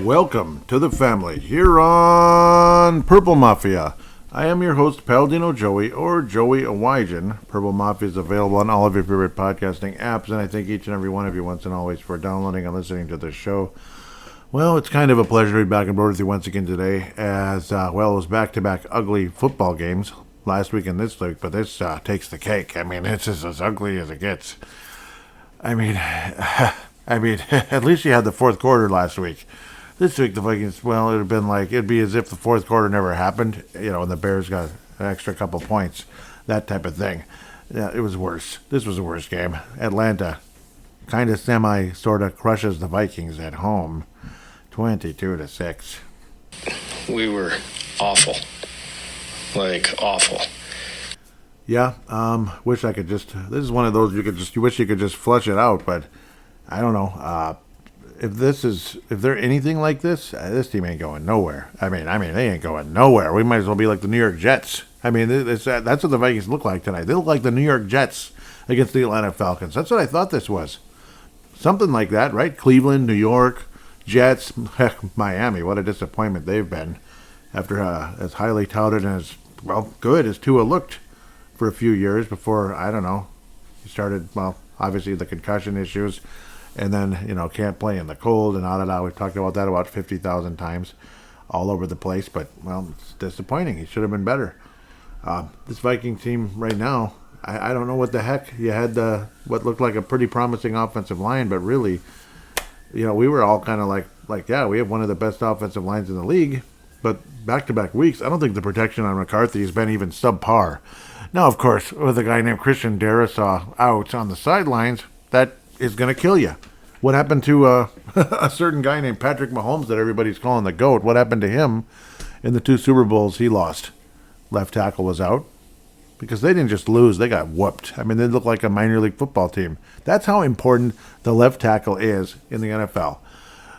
Welcome to the family here on Purple Mafia. I am your host, Paladino Joey, or Joey Awajan. Purple Mafia is available on all of your favorite podcasting apps, and I thank each and every one of you once and always for downloading and listening to this show. Well, it's kind of a pleasure to be back on board with you once again today, as, it was back-to-back ugly football games last week and this week, but this takes the cake. I mean, it's just as ugly as it gets. I mean, at least you had the fourth quarter last week. This week, the Vikings, well, it'd be as if the fourth quarter never happened, and the Bears got an extra couple points, that type of thing. Yeah, it was worse. This was a worse game. Atlanta kind of sort of crushes the Vikings at home, 22-6. We were awful. Awful. Yeah, wish I could this is one of those you wish you could just flush it out, but I don't know. If they're anything like this team ain't going nowhere. I mean, they ain't going nowhere. We might as well be like the New York Jets. I mean, that's what the Vikings look like tonight. They look like the New York Jets against the Atlanta Falcons. That's what I thought this was. Something like that, right? Cleveland, New York, Jets, heck, Miami. What a disappointment they've been after as highly touted and as, good as Tua looked for a few years before, I don't know, he started, obviously the concussion issues. And then, can't play in the cold and all. We've talked about that about 50,000 times all over the place. But, it's disappointing. He should have been better. This Viking team right now, I don't know what the heck. You had what looked like a pretty promising offensive line, but really, we were all kind of like, yeah, we have one of the best offensive lines in the league. But back-to-back weeks, I don't think the protection on McCarthy has been even subpar. Now, of course, with a guy named Christian Darrisaw out on the sidelines, that is going to kill you. What happened to a certain guy named Patrick Mahomes that everybody's calling the GOAT? What happened to him in the 2 Super Bowls he lost? Left tackle was out because they didn't just lose. They got whooped. I mean, they look like a minor league football team. That's how important the left tackle is in the NFL.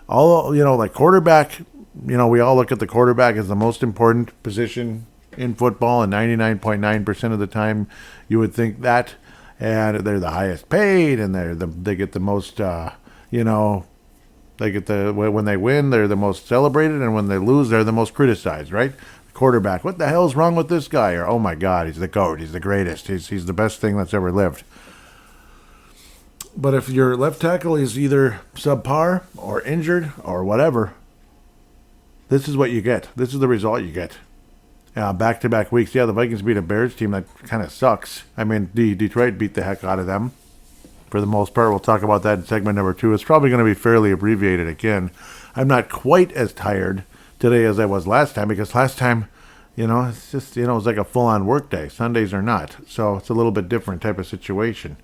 Like quarterback, we all look at the quarterback as the most important position in football, and 99.9% of the time you would think that. And they're the highest paid, and they get the most, when they win, they're the most celebrated, and when they lose, they're the most criticized, right? The quarterback, what the hell's wrong with this guy? Or, oh my God, he's the GOAT, he's the greatest, he's the best thing that's ever lived. But if your left tackle is either subpar or injured or whatever, this is what you get. This is the result you get. Back-to-back weeks. Yeah, the Vikings beat a Bears team that kind of sucks. I mean, Detroit beat the heck out of them for the most part. We'll talk about that in segment number 2. It's probably going to be fairly abbreviated again. I'm not quite as tired today as I was last time because last time, it's just, it was like a full-on work day. Sundays are not. So it's a little bit different type of situation.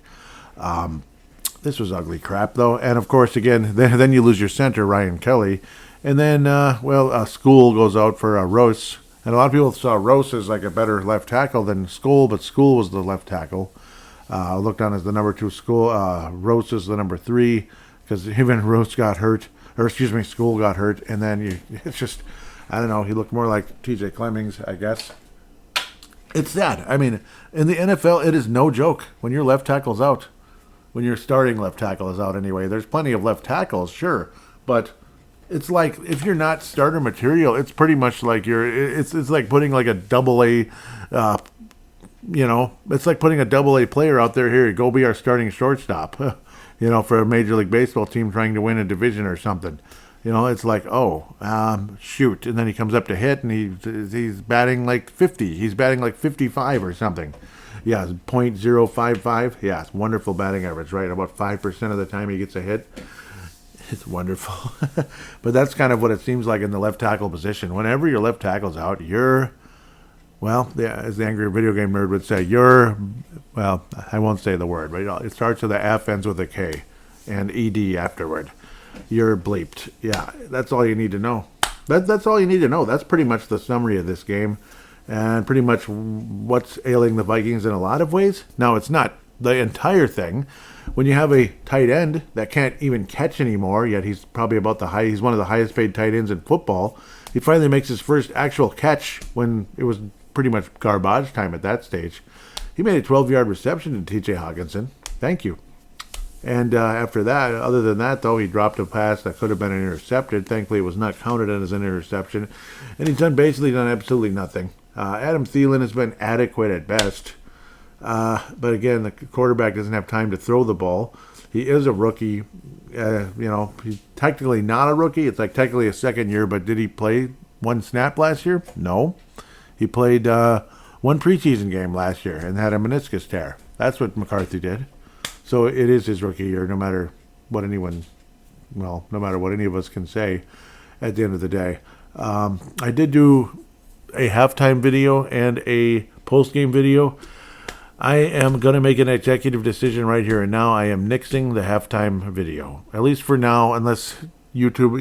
This was ugly crap, though. And, of course, again, then you lose your center, Ryan Kelly. And then, School goes out for Rose. And a lot of people saw Rose as like a better left tackle than School, but School was the left tackle. Looked on as the number 2 School. Rose is the number 3 because even Rose got hurt, School got hurt. And then it's just, I don't know, he looked more like TJ Clemmings, I guess. It's sad. I mean, in the NFL, it is no joke when your left tackle's out. When your starting left tackle is out anyway. There's plenty of left tackles, sure, but it's like if you're not starter material, it's pretty much like it's like putting like a double-A, it's like putting a double-A player out there, here, go be our starting shortstop, for a Major League Baseball team trying to win a division or something. It's like, shoot. And then he comes up to hit, and he's batting like 50. He's batting like 55 or something. Yeah, .055. Yeah, it's wonderful batting average, right? About 5% of the time he gets a hit. It's wonderful. But that's kind of what it seems like in the left tackle position. Whenever your left tackle's out, as the angry video game nerd would say, I won't say the word, but it starts with a F, ends with a K, and ED afterward. You're bleeped. Yeah, that's all you need to know. That's all you need to know. That's pretty much the summary of this game, and pretty much what's ailing the Vikings in a lot of ways. Now, it's not the entire thing. When you have a tight end that can't even catch anymore, yet he's probably he's one of the highest paid tight ends in football. He finally makes his first actual catch when it was pretty much garbage time at that stage. He made a 12-yard reception to TJ Hawkinson. Thank you. And after that, other than that, though, he dropped a pass that could have been intercepted. Thankfully, it was not counted as an interception. And he's basically done absolutely nothing. Adam Thielen has been adequate at best. But again, the quarterback doesn't have time to throw the ball. He is a rookie. He's technically not a rookie. It's like technically a second year, but did he play one snap last year? No. He played one preseason game last year and had a meniscus tear. That's what McCarthy did. So it is his rookie year, no matter what any of us can say at the end of the day. I did do a halftime video and a post-game video. I am going to make an executive decision right here and now. I am nixing the halftime video, at least for now, unless YouTube,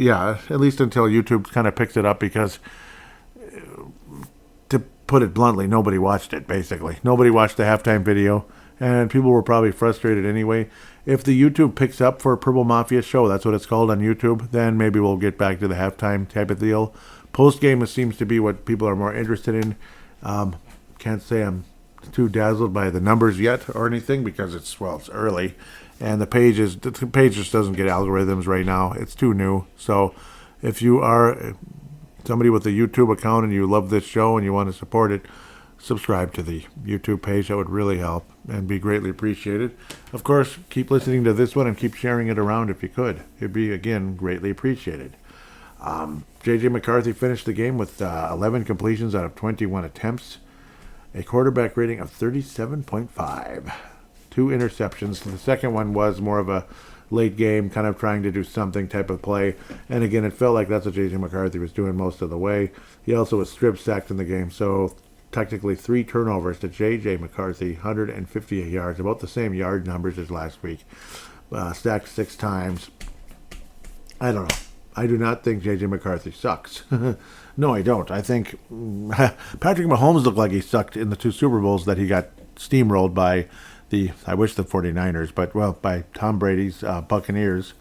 at least until YouTube kind of picks it up, because to put it bluntly, nobody watched it, basically. Nobody watched the halftime video, and people were probably frustrated anyway. If the YouTube picks up for Purple Mafia Show, that's what it's called on YouTube, then maybe we'll get back to the halftime type of deal. Post-game seems to be what people are more interested in. Can't say I'm too dazzled by the numbers yet or anything, because it's early, and the page just doesn't get algorithms right now. It's too new. So if you are somebody with a YouTube account and you love this show and you want to support it, subscribe to the YouTube page. That would really help and be greatly appreciated. Of course, keep listening to this one and keep sharing it around if you could. It'd be, again, greatly appreciated. J.J. McCarthy finished the game with 11 completions out of 21 attempts, a quarterback rating of 37.5, 2 interceptions. The second one was more of a late game, kind of trying to do something type of play. And again, it felt like that's what J.J. McCarthy was doing most of the way. He also was strip sacked in the game, so technically 3 turnovers to J.J. McCarthy, 158 yards, about the same yard numbers as last week. Sacked 6 times. I don't know. I do not think J.J. McCarthy sucks. No, I don't. I think Patrick Mahomes looked like he sucked in the 2 Super Bowls that he got steamrolled by the 49ers, but, by Tom Brady's Buccaneers.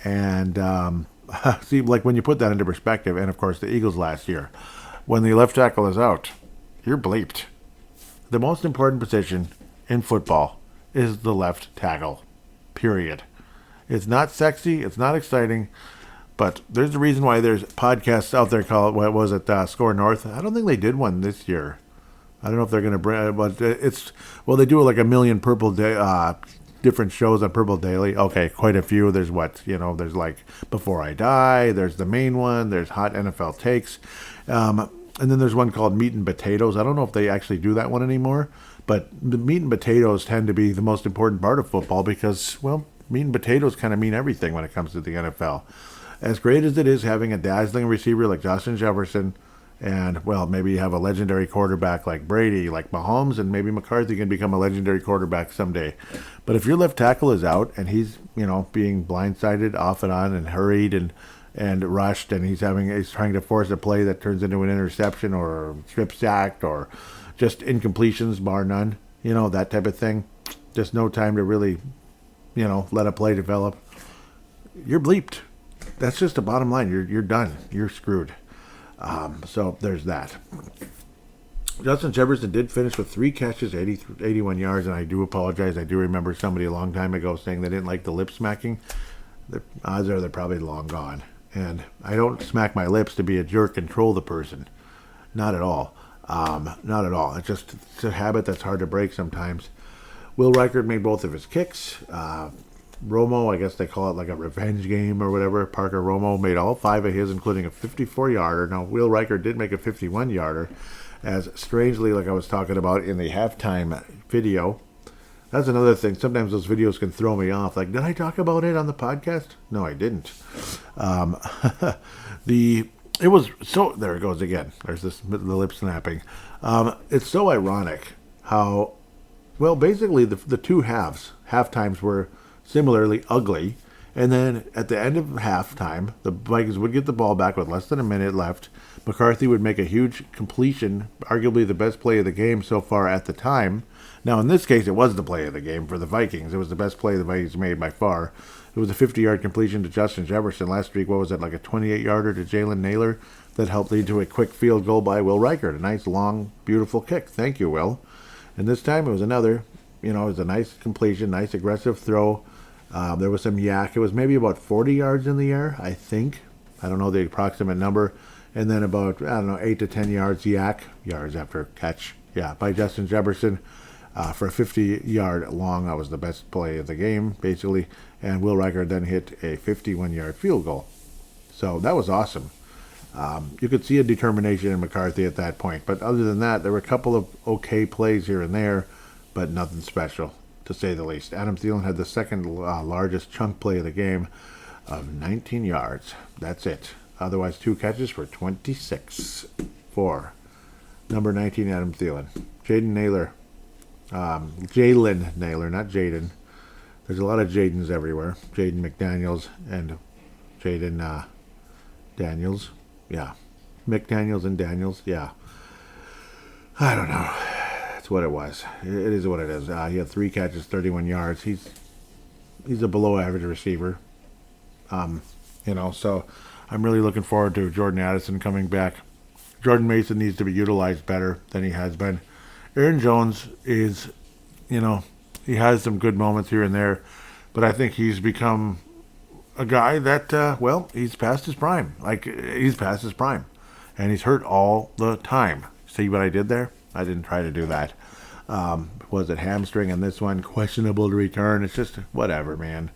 And see, like when you put that into perspective, and of course the Eagles last year, when the left tackle is out, you're bleeped. The most important position in football is the left tackle, period. It's not sexy, it's not exciting, but there's a reason why there's podcasts out there called, what was it, Score North? I don't think they did one this year. I don't know if they're going to bring, but they do like a million different shows on Purple Daily. Okay, quite a few. There's there's like Before I Die, there's the main one, there's Hot NFL Takes, and then there's one called Meat and Potatoes. I don't know if they actually do that one anymore, but the meat and potatoes tend to be the most important part of football because, meat and potatoes kind of mean everything when it comes to the NFL. As great as it is having a dazzling receiver like Justin Jefferson, and, maybe you have a legendary quarterback like Brady, like Mahomes, and maybe McCarthy can become a legendary quarterback someday. But if your left tackle is out and he's, being blindsided off and on and hurried and rushed, and he's trying to force a play that turns into an interception or strip sacked or just incompletions, bar none, that type of thing, just no time to really, let a play develop, you're bleeped. That's just the bottom line. You're done. You're screwed. So there's that. Justin Jefferson did finish with 3 catches, 81 yards, and I do apologize. I do remember somebody a long time ago saying they didn't like the lip smacking. The odds are they're probably long gone. And I don't smack my lips to be a jerk and troll the person. Not at all. Not at all. It's a habit that's hard to break sometimes. Will Reichert made both of his kicks. Romo, I guess they call it like a revenge game or whatever. Parker Romo made all 5 of his, including a 54-yarder. Now, Will Reichert did make a 51-yarder, as strangely, like I was talking about in the halftime video. That's another thing. Sometimes those videos can throw me off. Like, did I talk about it on the podcast? No, I didn't. It was so, there it goes again. There's the lip snapping. It's so ironic how, basically the 2 halftimes were similarly ugly, and then at the end of halftime, the Vikings would get the ball back with less than a minute left. McCarthy would make a huge completion, arguably the best play of the game so far at the time. Now, in this case, it was the play of the game for the Vikings. It was the best play the Vikings made by far. It was a 50-yard completion to Justin Jefferson. Last week, what was it, like a 28-yarder to Jalen Naylor that helped lead to a quick field goal by Will Reichert. A nice, long, beautiful kick. Thank you, Will. And this time, it was another, it was a nice completion, nice aggressive throw. There was some yak. It was maybe about 40 yards in the air, I think. I don't know the approximate number. And then about, 8 to 10 yards yak, yards after catch, by Justin Jefferson for a 50-yard long. That was the best play of the game, basically. And Will Riker then hit a 51-yard field goal. So that was awesome. You could see a determination in McCarthy at that point. But other than that, there were a couple of okay plays here and there, but nothing special, to say the least. Adam Thielen had the second largest chunk play of the game of 19 yards. That's it. Otherwise, 2 catches for 26 for number 19, Adam Thielen. Jalen Naylor, not Jaden. There's a lot of Jadens everywhere. Jaden McDaniels and Jaden Daniels. Yeah. McDaniels and Daniels. Yeah. I don't know. That's what it was. It is what it is. He had 3 catches, 31 yards. He's a below average receiver. So I'm really looking forward to Jordan Addison coming back. Jordan Mason needs to be utilized better than he has been. Aaron Jones is, he has some good moments here and there, but I think he's become a guy that, he's past his prime. He's past his prime. And he's hurt all the time. See what I did there? I didn't try to do that. Was it hamstring and this one? Questionable to return. It's just whatever, man.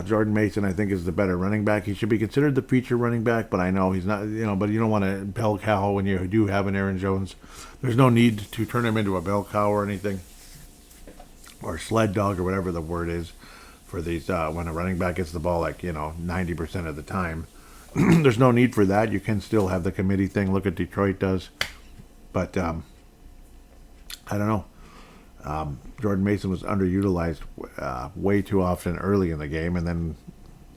Jordan Mason, I think, is the better running back. He should be considered the feature running back, but I know he's not, but you don't want to bell cow when you do have an Aaron Jones. There's no need to turn him into a bell cow or anything, or sled dog or whatever the word is for these, when a running back gets the ball 90% of the time. There's no need for that. You can still have the committee thing. Look at Detroit does. But, I don't know. Jordan Mason was underutilized way too often early in the game, and then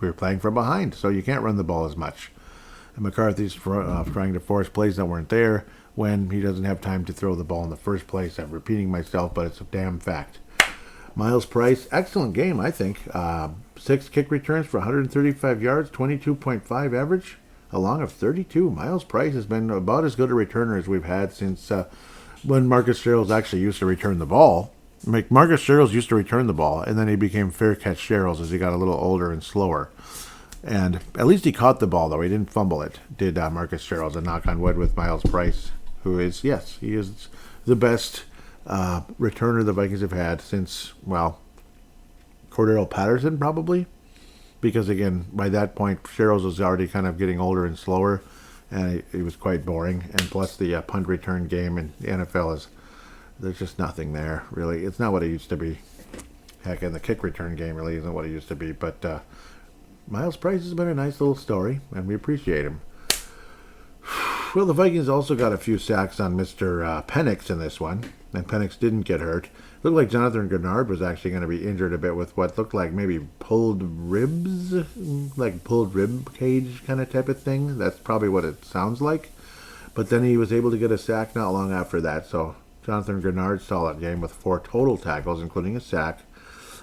we were playing from behind, so you can't run the ball as much. And McCarthy's trying to force plays that weren't there when he doesn't have time to throw the ball in the first place. I'm repeating myself, but it's a damn fact. Miles Price, excellent game, I think. 6 kick returns for 135 yards, 22.5 average, a long of 32. Miles Price has been about as good a returner as we've had since when Marcus Sherrills actually used to return the ball. Marcus Sherrills used to return the ball, and then he became fair catch Sherrills as he got a little older and slower. And at least he caught the ball, though. He didn't fumble it, did Marcus Sherrills, a knock on wood with Miles Price, who is, yes, he is the best returner the Vikings have had since, Cordero Patterson, probably. Because, again, by that point, Sherrills was already kind of getting older and slower, and he was quite boring. And plus the punt return game in the NFL there's just nothing there, really. It's not what it used to be. Heck, and the kick return game really isn't what it used to be. But Miles Price has been a nice little story, and we appreciate him. Well, the Vikings also got a few sacks on Mr. Penix in this one, and Penix didn't get hurt. It looked like Jonathan Gennard was actually going to be injured a bit with what looked like maybe pulled ribs, like pulled rib cage kind of type of thing. That's probably what it sounds like. But then he was able to get a sack not long after that. So Jonathan Gennard, solid game with 4 total tackles, including a sack.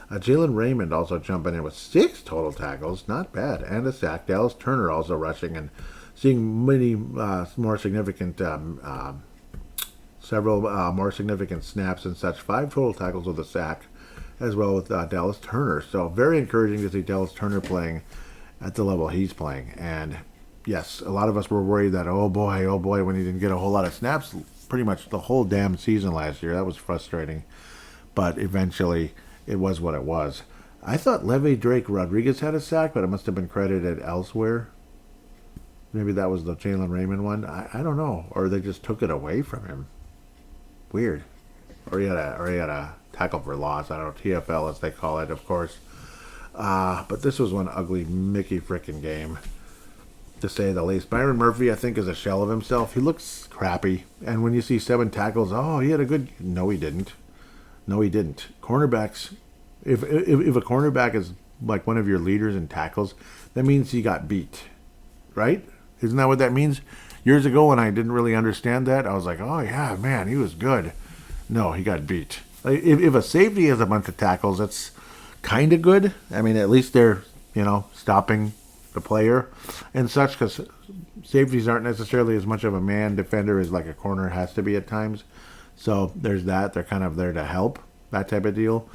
Jalen Raymond also jumping in with 6 total tackles, not bad, and a sack. Dallas Turner also rushing and seeing many more significant, several more significant snaps and such. 5 total tackles with a sack, as well with Dallas Turner. So very encouraging to see Dallas Turner playing at the level he's playing. And yes, a lot of us were worried that, oh boy, when he didn't get a whole lot of snaps pretty much the whole damn season last year. That was frustrating. But eventually, it was what it was. I thought Leve Drake Rodriguez had a sack, but it must have been credited elsewhere. Maybe that was the Jalen Raymond one. I don't know. Or they just took it away from him. Weird. Or he had a tackle for loss. I don't know, TFL as they call it, of course. But this was one ugly Mickey frickin' game, to say the least. Byron Murphy, I think, is a shell of himself. He looks crappy. And when you see 7 tackles, he had a good... No, he didn't. Cornerbacks, if a cornerback is like one of your leaders in tackles, that means he got beat, right? Isn't that what that means? Years ago when I didn't really understand that, I was like, oh yeah, man, he was good. No, he got beat. If a safety has a bunch of tackles, that's kind of good. I mean, at least they're, stopping the player and such, because safeties aren't necessarily as much of a man defender as like a corner has to be at times. So there's that. They're kind of there to help, that type of deal.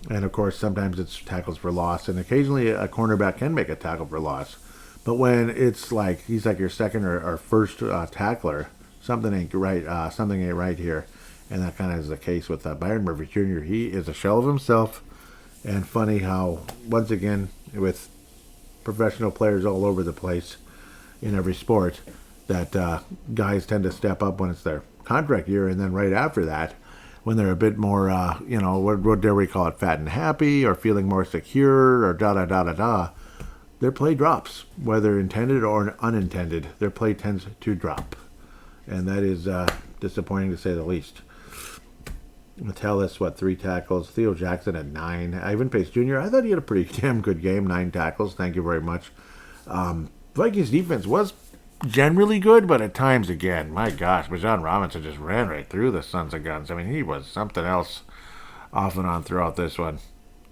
And of course, sometimes it's tackles for loss, and occasionally a cornerback can make a tackle for loss. But when it's like he's like your second or first tackler, something ain't right. Something ain't right here, and that kind of is the case with Byron Murphy Jr. He is a shell of himself, and funny how once again with professional players all over the place in every sport, that guys tend to step up when it's their contract year, and then right after that, when they're a bit more, what dare we call it, fat and happy, or feeling more secure, or da da da da da, their play drops, whether intended or unintended. Their play tends to drop, and that is disappointing to say the least. Metellus, 3 tackles. Theo Jackson at 9. Ivan Pace Jr., I thought he had a pretty damn good game. 9 tackles. Thank you very much. Vikings defense was generally good, but at times, again, my gosh, Bijan Robinson just ran right through the Sons of Guns. I mean, he was something else off and on throughout this one.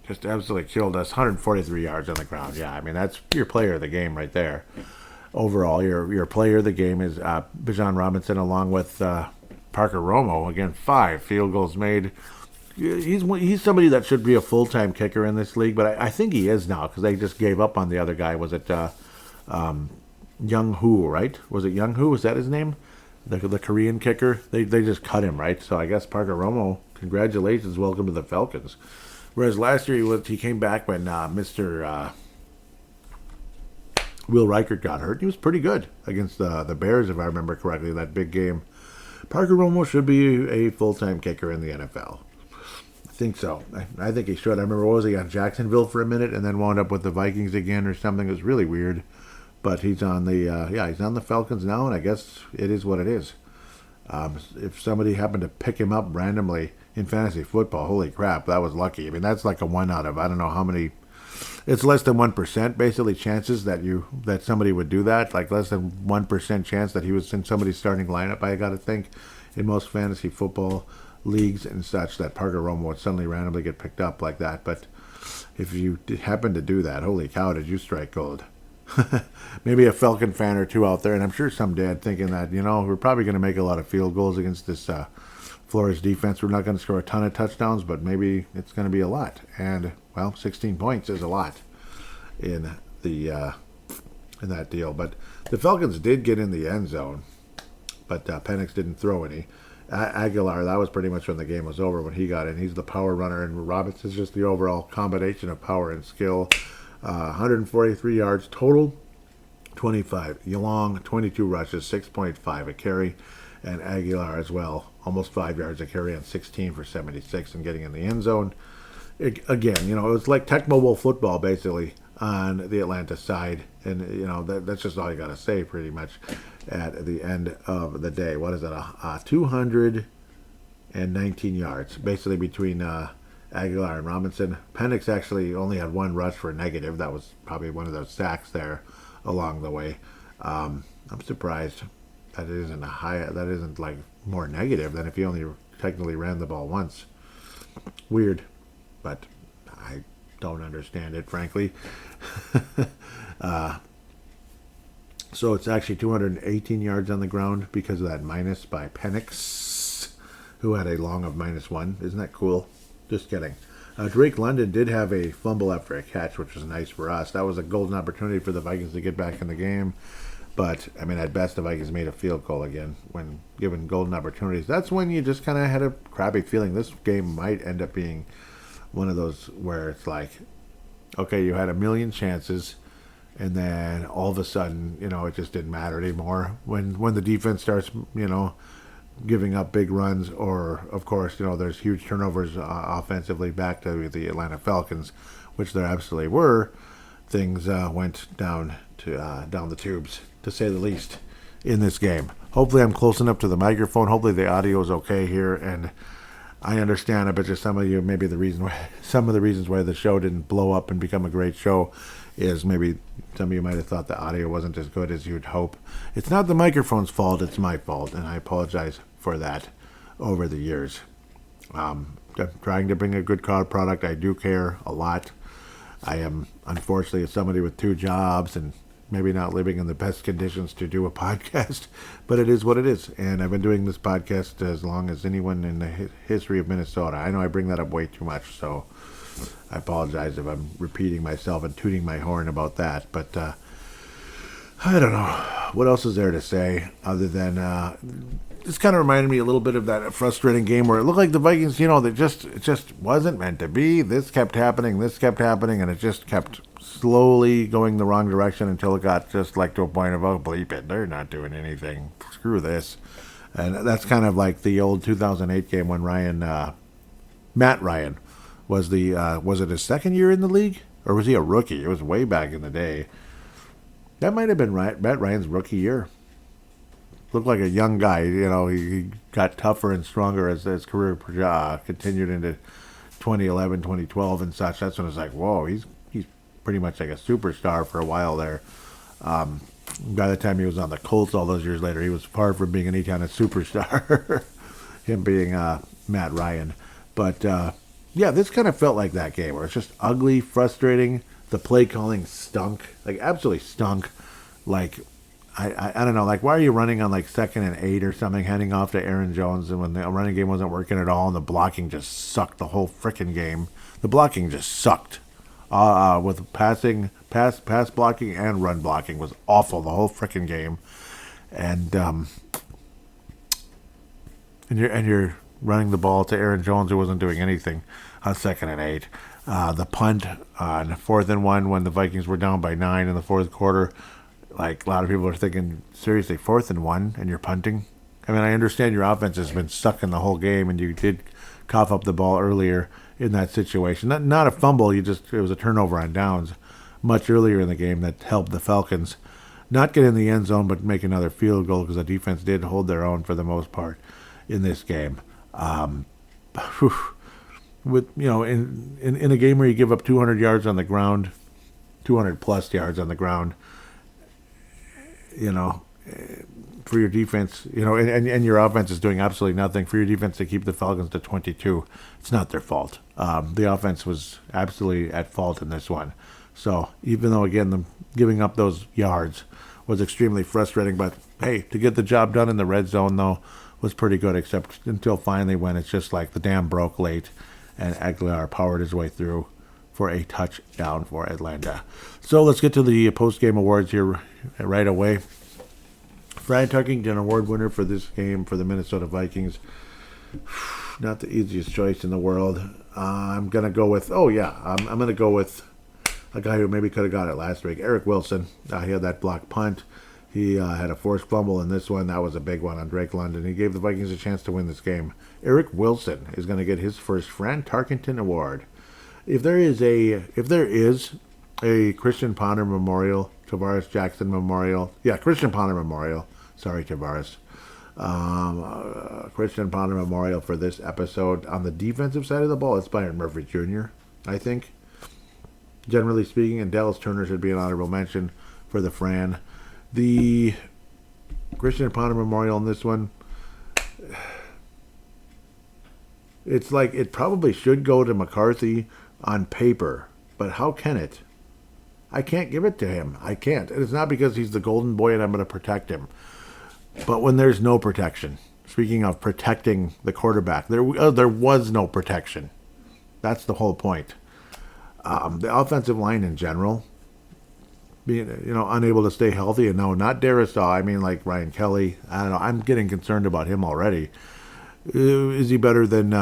Just absolutely killed us. 143 yards on the ground. Yeah, I mean, that's your player of the game right there. Overall, your player of the game is Bijan Robinson, along with Parker Romo. Again, 5 field goals made. He's somebody that should be a full-time kicker in this league, but I think he is now because they just gave up on the other guy. Was it Young Hoo, right? Was it Young Hoo? Was that his name? The Korean kicker? They just cut him, right? So I guess Parker Romo, congratulations, welcome to the Falcons. Whereas last year he came back when Mr. Will Reichert got hurt. He was pretty good against the Bears, if I remember correctly, that big game. Parker Romo should be a full-time kicker in the NFL. I think so. I think he should. I remember, what was he, on Jacksonville for a minute and then wound up with the Vikings again or something. It was really weird. But he's on he's on the Falcons now, and I guess it is what it is. If somebody happened to pick him up randomly in fantasy football, holy crap, that was lucky. I mean, that's like a 1 out of I don't know how many. It's less than 1% basically chances that somebody would do that. Like less than 1% chance that he was in somebody's starting lineup. I got to think in most fantasy football leagues and such that Parker Romo would suddenly randomly get picked up like that. But if you happen to do that, holy cow, did you strike gold? Maybe a Falcon fan or two out there, and I'm sure some dad thinking that, we're probably going to make a lot of field goals against this Flores defense. We're not going to score a ton of touchdowns, but maybe it's going to be a lot. And, 16 points is a lot in that deal. But the Falcons did get in the end zone, but Penix didn't throw any. Aguilar, that was pretty much when the game was over when he got in. He's the power runner, and Robinson's just the overall combination of power and skill. 143 yards total, 25. Yalong, 22 rushes, 6.5 a carry. And Aguilar as well, almost 5 yards a carry on 16 for 76 and getting in the end zone. It was like Tech Mobile football basically on the Atlanta side. And, that's just all you got to say pretty much at the end of the day. What is it? 219 yards basically between Aguilar and Robinson. Penix actually only had 1 rush for negative. That was probably one of those sacks there along the way. I'm surprised that isn't like more negative than if he only technically ran the ball once. Weird, but I don't understand it, frankly. So it's actually 218 yards on the ground because of that minus by Penix, who had a long of -1. Isn't that cool? Just kidding. Drake London did have a fumble after a catch, which was nice for us. That was a golden opportunity for the Vikings to get back in the game. But, at best, the Vikings made a field goal again when given golden opportunities. That's when you just kind of had a crappy feeling. This game might end up being one of those where it's like, okay, you had a million chances, and then all of a sudden, it just didn't matter anymore. When the defense starts, giving up big runs, or, of course, there's huge turnovers offensively back to the Atlanta Falcons, which there absolutely were, things went down the tubes, to say the least, in this game. Hopefully I'm close enough to the microphone. Hopefully the audio is okay here, and I understand. I bet you some of you, maybe some of the reasons why the show didn't blow up and become a great show is maybe some of you might have thought the audio wasn't as good as you'd hope. It's not the microphone's fault, it's my fault, and I apologize for that over the years. I'm trying to bring a good product. I do care a lot. I am, unfortunately, somebody with 2 jobs and maybe not living in the best conditions to do a podcast, but it is what it is. And I've been doing this podcast as long as anyone in the history of Minnesota. I know I bring that up way too much, so I apologize if I'm repeating myself and tooting my horn about that, but I don't know. What else is there to say other than this kind of reminded me a little bit of that frustrating game where it looked like the Vikings, it just wasn't meant to be. This kept happening, and it just kept slowly going the wrong direction until it got just like to a point of, oh, bleep it, they're not doing anything. Screw this. And that's kind of like the old 2008 game when Matt Ryan, was it his second year in the league? Or was he a rookie? It was way back in the day. That might have been Matt Ryan's rookie year. Looked like a young guy. He got tougher and stronger as his career continued into 2011, 2012 and such. That's when it's like, whoa, he's pretty much like a superstar for a while there. By the time he was on the Colts all those years later, he was far from being any kind of superstar. Him being Matt Ryan. But, yeah, this kind of felt like that game where it's just ugly, frustrating. The play calling stunk. Like, absolutely stunk. Like, I don't know. Like, why are you running on, like, 2nd and 8 or something, handing off to Aaron Jones, and when the running game wasn't working at all, and the blocking just sucked the whole frickin' game. The blocking just sucked. With pass blocking and run blocking was awful the whole frickin' game. And you're running the ball to Aaron Jones, who wasn't doing anything on 2nd and 8. The punt on 4th and 1 when the Vikings were down by 9 in the fourth quarter. Like, a lot of people are thinking, seriously, 4th and 1 and you're punting? I mean, I understand your offense has been sucking the whole game, and you did cough up the ball earlier in that situation. Not a fumble, it was a turnover on downs much earlier in the game that helped the Falcons not get in the end zone but make another field goal, because the defense did hold their own for the most part in this game. With in a game where you give up 200 yards on the ground, 200 plus yards on the ground, for your defense, and your offense is doing absolutely nothing for your defense to keep the Falcons to 22. It's not their fault. The offense was absolutely at fault in this one. So even though, again, them giving up those yards was extremely frustrating, but hey, to get the job done in the red zone, though, was pretty good, except until finally when it's just like the dam broke late and Aguilar powered his way through for a touchdown for Atlanta. So let's get to the post-game awards here right away. Fran Tarkington Award winner for this game for the Minnesota Vikings. Not the easiest choice in the world. I'm going to go with, I'm going to go with a guy who maybe could have got it last week, Eric Wilson. He had that blocked punt. He had a forced fumble in this one. That was a big one on Drake London. He gave the Vikings a chance to win this game. Eric Wilson is going to get his first Fran Tarkington Award. If there is a Christian Ponder Memorial, Tavares Jackson Memorial, Christian Ponder Memorial. Sorry, Tavares. Christian Ponder Memorial for this episode. On the defensive side of the ball, it's Byron Murphy Jr., I think. Generally speaking, and Dallas Turner should be an honorable mention for the Fran. The Christian Ponder Memorial in this one, it's like it probably should go to McCarthy on paper, but how can it? I can't give it to him. I can't. And it's not because he's the golden boy and I'm going to protect him. But when there's no protection, speaking of protecting the quarterback, there was no protection. That's the whole point. The offensive line in general, being unable to stay healthy, and no, not Darisaw. I mean, like Ryan Kelly. I don't know. I'm getting concerned about him already. Is he better than?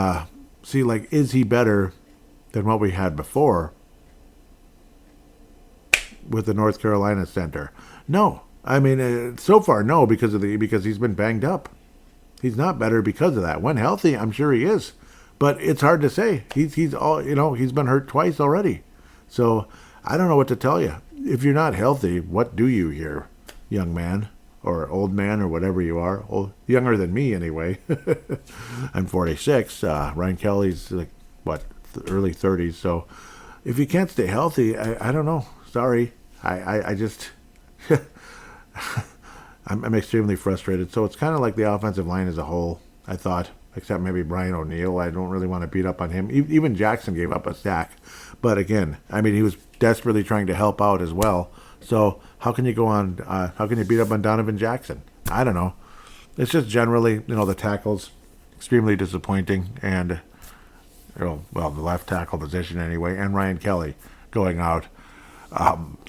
Is he better than what we had before with the North Carolina center? No. I mean, so far, no, because he's been banged up. He's not better because of that. When healthy, I'm sure he is, but it's hard to say. He's been hurt twice already, so I don't know what to tell you. If you're not healthy, what do you here, young man or old man or whatever you are? Younger than me anyway. I'm 46. Ryan Kelly's early 30s. So if you can't stay healthy, I don't know. Sorry, I just. I'm extremely frustrated. So it's kind of like the offensive line as a whole, I thought, except maybe Brian O'Neill. I don't really want to beat up on him. Even Jackson gave up a sack. But again, I mean, he was desperately trying to help out as well. So how can you go on? How can you beat up on Donovan Jackson? I don't know. It's just generally, the tackles, extremely disappointing. And well, the left tackle position anyway, and Ryan Kelly going out.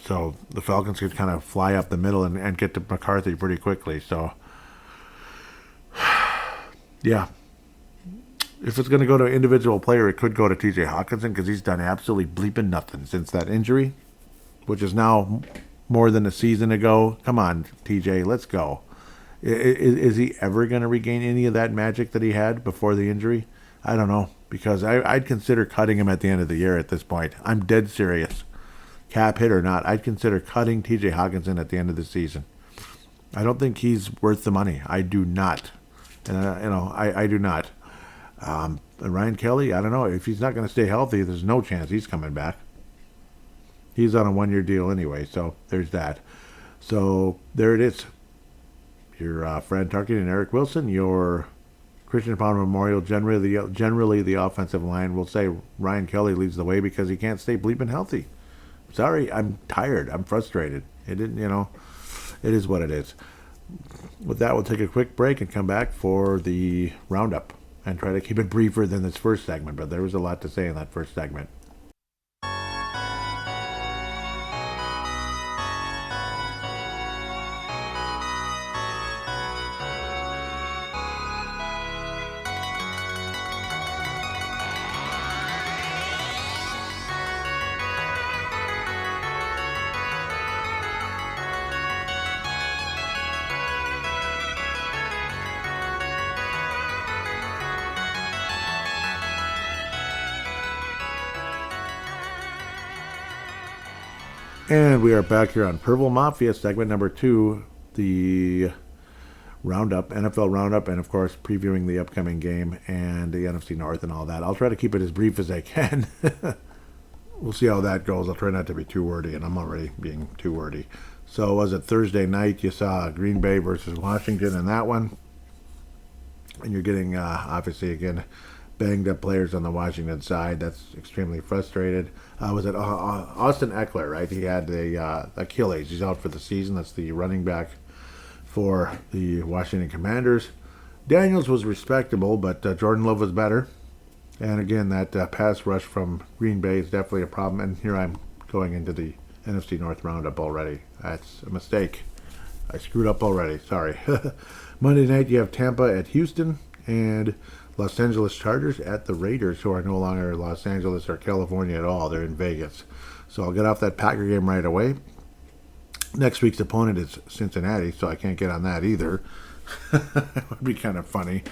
So the Falcons could kind of fly up the middle and get to McCarthy pretty quickly. So, yeah. If it's going to go to an individual player, it could go to TJ Hawkinson because he's done absolutely bleeping nothing since that injury, which is now more than a season ago. Come on, TJ, let's go. Is he ever going to regain any of that magic that he had before the injury? I don't know, because I'd consider cutting him at the end of the year at this point. I'm dead serious. Cap hit or not, I'd consider cutting TJ Hawkinson at the end of the season. I don't think he's worth the money. I do not. I do not. And Ryan Kelly, I don't know. If he's not going to stay healthy, there's no chance he's coming back. He's on a one-year deal anyway, so there's that. So there it is. Your Fran Tarkin and Eric Wilson, your Christian Pound Memorial, generally the offensive line will say Ryan Kelly leads the way because he can't stay bleeping healthy. Sorry, I'm tired. I'm frustrated. It didn't, it is what it is. With that, we'll take a quick break and come back for the roundup and try to keep it briefer than this first segment, but there was a lot to say in that first segment. And we are back here on Purple Mafia, segment number 2, the roundup, NFL roundup, and of course previewing the upcoming game and the NFC North and all that. I'll try to keep it as brief as I can. We'll see how that goes. I'll try not to be too wordy, and I'm already being too wordy. So was it Thursday night? You saw Green Bay versus Washington in that one, and you're getting obviously again banged up players on the Washington side. That's extremely frustrated. Was it Austin Eckler, right? He had the Achilles. He's out for the season. That's the running back for the Washington Commanders. Daniels was respectable, but Jordan Love was better. And again, that pass rush from Green Bay is definitely a problem. And here I'm going into the NFC North roundup already. That's a mistake. I screwed up already. Sorry. Monday night, you have Tampa at Houston and Los Angeles Chargers at the Raiders, who are no longer Los Angeles or California at all. They're in Vegas. So I'll get off that Packer game right away. Next week's opponent is Cincinnati, so I can't get on that either. It would be kind of funny.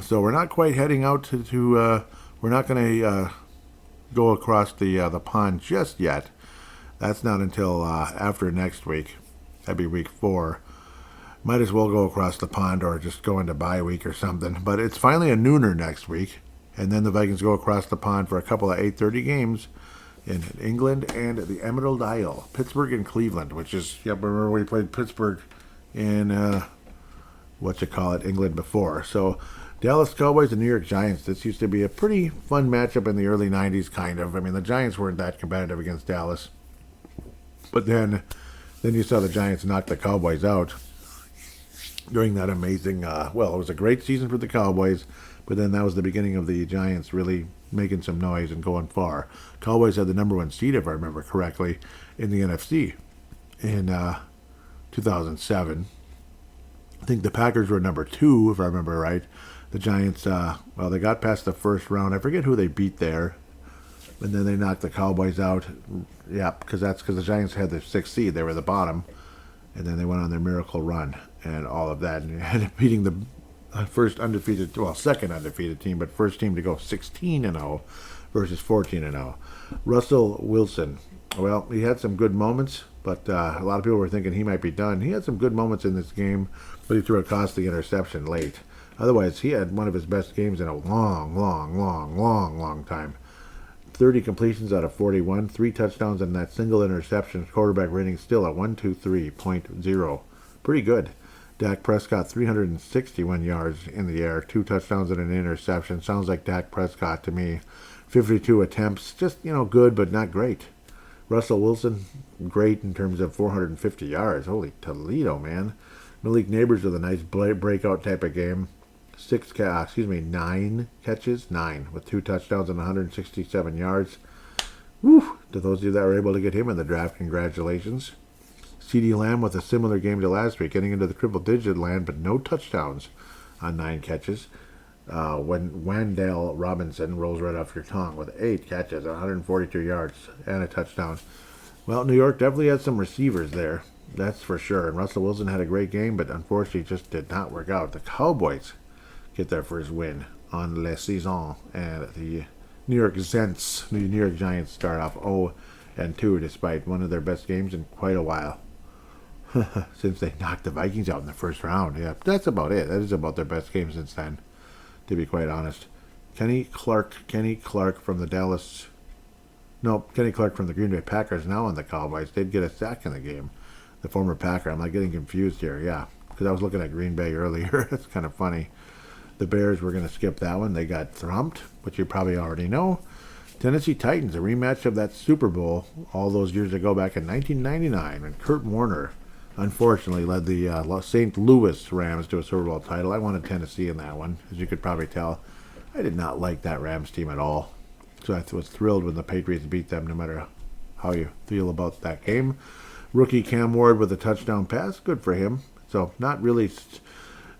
So we're not quite heading out to we're not going to go across the pond just yet. That's not until after next week. That'd be week 4. Might as well go across the pond or just go into bye week or something. But it's finally a nooner next week. And then the Vikings go across the pond for a couple of 8:30 games in England and the Emerald Isle. Pittsburgh and Cleveland, which is, remember we played Pittsburgh in, England before. So Dallas Cowboys and New York Giants. This used to be a pretty fun matchup in the early 90s, kind of. I mean, the Giants weren't that competitive against Dallas. But then you saw the Giants knock the Cowboys out during that amazing, it was a great season for the Cowboys, but then that was the beginning of the Giants really making some noise and going far. Cowboys had the number 1 seed, if I remember correctly, in the NFC in 2007. I think the Packers were number 2, if I remember right. The Giants, they got past the first round. I forget who they beat there, and then they knocked the Cowboys out. Yeah, because the Giants had the 6th seed. They were the bottom, and then they went on their miracle run and all of that, and ended up beating the second undefeated team, but first team to go 16-0 versus 14-0. Russell Wilson, he had some good moments, but a lot of people were thinking he might be done. He had some good moments in this game, but he threw a costly interception late. Otherwise, he had one of his best games in a long time. 30 completions out of 41, 3 touchdowns, and that single interception. Quarterback rating still at 123.0. Pretty good. Dak Prescott, 361 yards in the air, 2 touchdowns and an interception. Sounds like Dak Prescott to me. 52 attempts, just, good, but not great. Russell Wilson, great in terms of 450 yards. Holy Toledo, man. Malik Neighbors with a nice breakout type of game. 9 catches, 9 with 2 touchdowns and 167 yards. Woo! To those of you that were able to get him in the draft, congratulations. CeeDee Lamb with a similar game to last week, getting into the triple-digit land, but no touchdowns on 9 catches. When Wandale Robinson rolls right off your tongue with 8 catches, 142 yards, and a touchdown. Well, New York definitely had some receivers there, that's for sure. And Russell Wilson had a great game, but unfortunately just did not work out. The Cowboys get their first win on La Saison, and the New York Giants start off 0-2 despite one of their best games in quite a while. Since they knocked the Vikings out in the first round. Yeah, that's about it. That is about their best game since then, to be quite honest. Kenny Clark from the Green Bay Packers, now on the Cowboys, did get a sack in the game. The former Packer. I'm not getting confused here, yeah, because I was looking at Green Bay earlier. That's kind of funny. The Bears, we're going to skip that one. They got thumped, which you probably already know. Tennessee Titans, a rematch of that Super Bowl all those years ago back in 1999, when Kurt Warner unfortunately led the St. Louis Rams to a Super Bowl title. I wanted Tennessee in that one, as you could probably tell. I did not like that Rams team at all. So I was thrilled when the Patriots beat them, no matter how you feel about that game. Rookie Cam Ward with a touchdown pass. Good for him. So not really,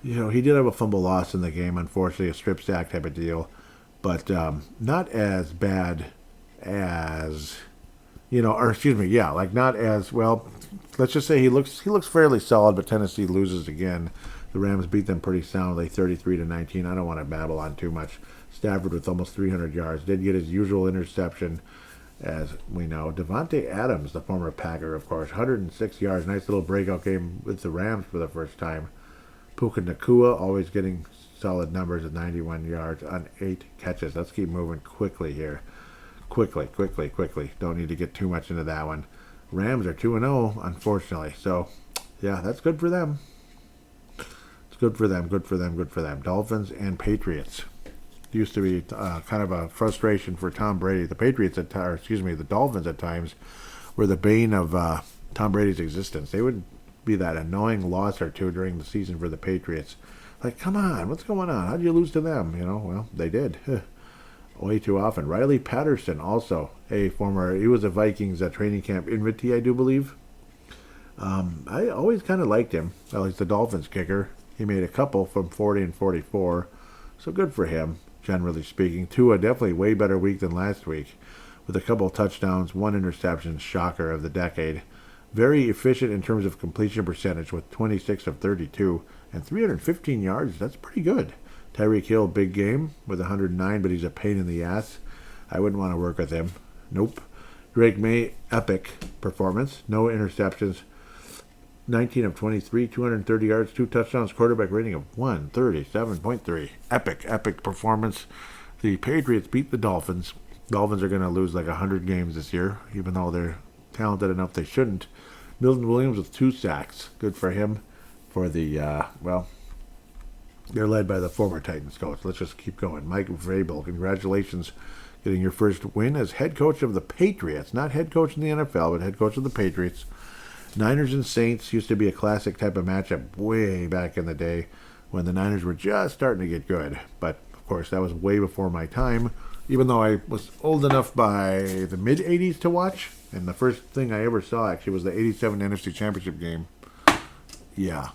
he did have a fumble loss in the game, unfortunately, a strip sack type of deal. But not as bad as, not as, well, let's just say he looks fairly solid, but Tennessee loses again. The Rams beat them pretty soundly, 33-19. I don't want to babble on too much. Stafford with almost 300 yards. Did get his usual interception, as we know. Devontae Adams, the former Packer, of course, 106 yards. Nice little breakout game with the Rams for the first time. Puka Nacua always getting solid numbers at 91 yards on 8 catches. Let's keep moving quickly here. Quickly. Don't need to get too much into that one. Rams are 2-0, unfortunately. So, yeah, that's good for them. It's good for them. Dolphins and Patriots. It used to be kind of a frustration for Tom Brady. The Dolphins at times were the bane of Tom Brady's existence. They would be that annoying loss or two during the season for the Patriots. Like, come on, what's going on? How'd you lose to them? Well, they did. Way too often. Riley Patterson, also he was a Vikings training camp invitee, I do believe. I always kind of liked him. Well, he's the Dolphins kicker. He made a couple from 40 and 44. So good for him, generally speaking. Tua, definitely way better week than last week, with a couple of touchdowns, 1 interception, shocker of the decade. Very efficient in terms of completion percentage with 26 of 32 and 315 yards. That's pretty good. Tyreek Hill, big game with 109, but he's a pain in the ass. I wouldn't want to work with him. Nope. Drake May, epic performance. No interceptions. 19 of 23, 230 yards, 2 touchdowns, quarterback rating of 137.3. Epic performance. The Patriots beat the Dolphins. Dolphins are going to lose like 100 games this year, even though they're talented enough they shouldn't. Milton Williams with 2 sacks. Good for him. For the, they're led by the former Titans coach. Let's just keep going. Mike Vrabel, congratulations, getting your first win as head coach of the Patriots. Not head coach in the NFL, but head coach of the Patriots. Niners and Saints used to be a classic type of matchup way back in the day when the Niners were just starting to get good. But, of course, that was way before my time, even though I was old enough by the mid-'80s to watch. And the first thing I ever saw, actually, was the 87 NFC Championship game. Yeah.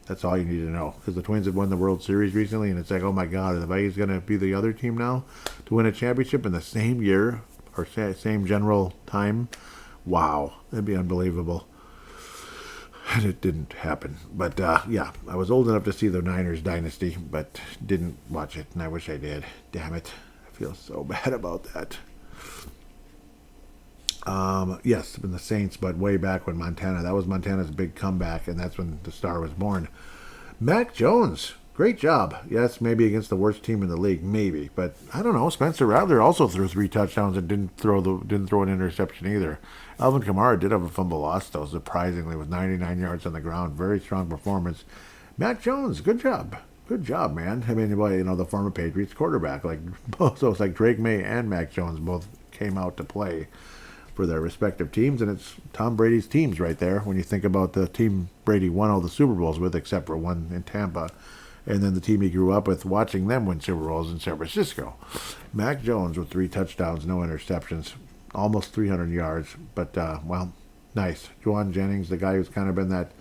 That's all you need to know. Because the Twins have won the World Series recently, and it's like, oh my God, are the Vikings going to be the other team now to win a championship in the same year or same general time? Wow, that'd be unbelievable. And it didn't happen. But, yeah, I was old enough to see the Niners dynasty, but didn't watch it, and I wish I did. Damn it. I feel so bad about that. Yes, been the Saints, but way back when that was Montana's big comeback, and that's when the star was born. Mac Jones, great job. Yes, maybe against the worst team in the league, maybe, but I don't know. Spencer Rattler also threw 3 touchdowns and didn't throw an interception either. Alvin Kamara did have a fumble loss, though, surprisingly, with 99 yards on the ground. Very strong performance. Mac Jones, good job. Good job, man. I mean, the former Patriots quarterback, so it's like Drake May and Mac Jones both came out to play for their respective teams, and it's Tom Brady's teams right there when you think about the team Brady won all the Super Bowls with, except for one in Tampa. and then the team he grew up with, watching them win Super Bowls in San Francisco. Mac Jones with 3 touchdowns, no interceptions, almost 300 yards, but, nice. Juwan Jennings, the guy who's kind of been that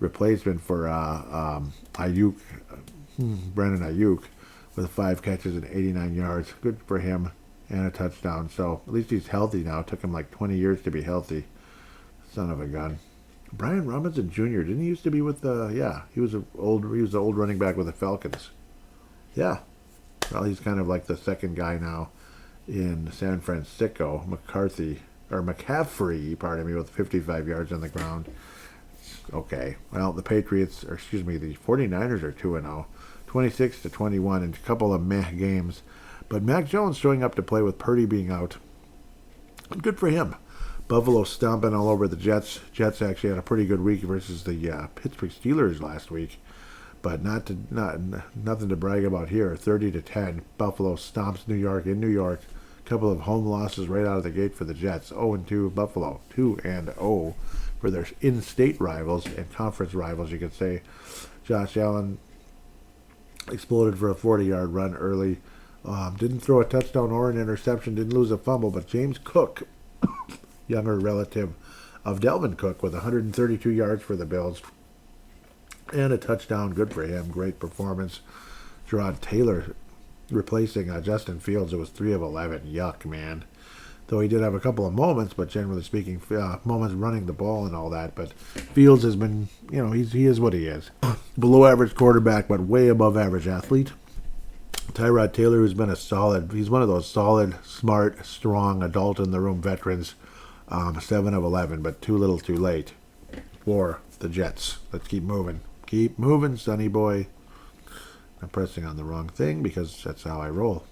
replacement for Ayuk, Brandon Ayuk, with 5 catches and 89 yards. Good for him, and a touchdown. So at least he's healthy now. It took him like 20 years to be healthy. Son of a gun. Brian Robinson Jr. Didn't he used to be with he was the old running back with the Falcons. Yeah. Well, he's kind of like the second guy now in San Francisco. McCaffrey, pardon me, with 55 yards on the ground. Okay. Well, the 49ers are 2-0. 26-21 in a couple of meh games. But Mac Jones showing up to play with Purdy being out. Good for him. Buffalo stomping all over the Jets. Jets actually had a pretty good week versus the Pittsburgh Steelers last week, but nothing to brag about here. 30-10. Buffalo stomps New York in New York. A couple of home losses right out of the gate for the Jets. 0-2 Buffalo. 2-0 for their in-state rivals and conference rivals, you could say. Josh Allen exploded for a 40-yard run early. Didn't throw a touchdown or an interception. Didn't lose a fumble, but James Cook, younger relative of Delvin Cook, with 132 yards for the Bills and a touchdown. Good for him. Great performance. Gerard Taylor replacing Justin Fields. It was 3 of 11. Yuck, man. Though he did have a couple of moments, but generally speaking, moments running the ball and all that. But Fields has been, he is what he is. Below average quarterback, but way above average athlete. Tyrod Taylor, who's been he's one of those solid, smart, strong, adult-in-the-room veterans. 7 of 11, but too little too late for the Jets. Let's keep moving. Keep moving, sonny boy. I'm pressing on the wrong thing because that's how I roll.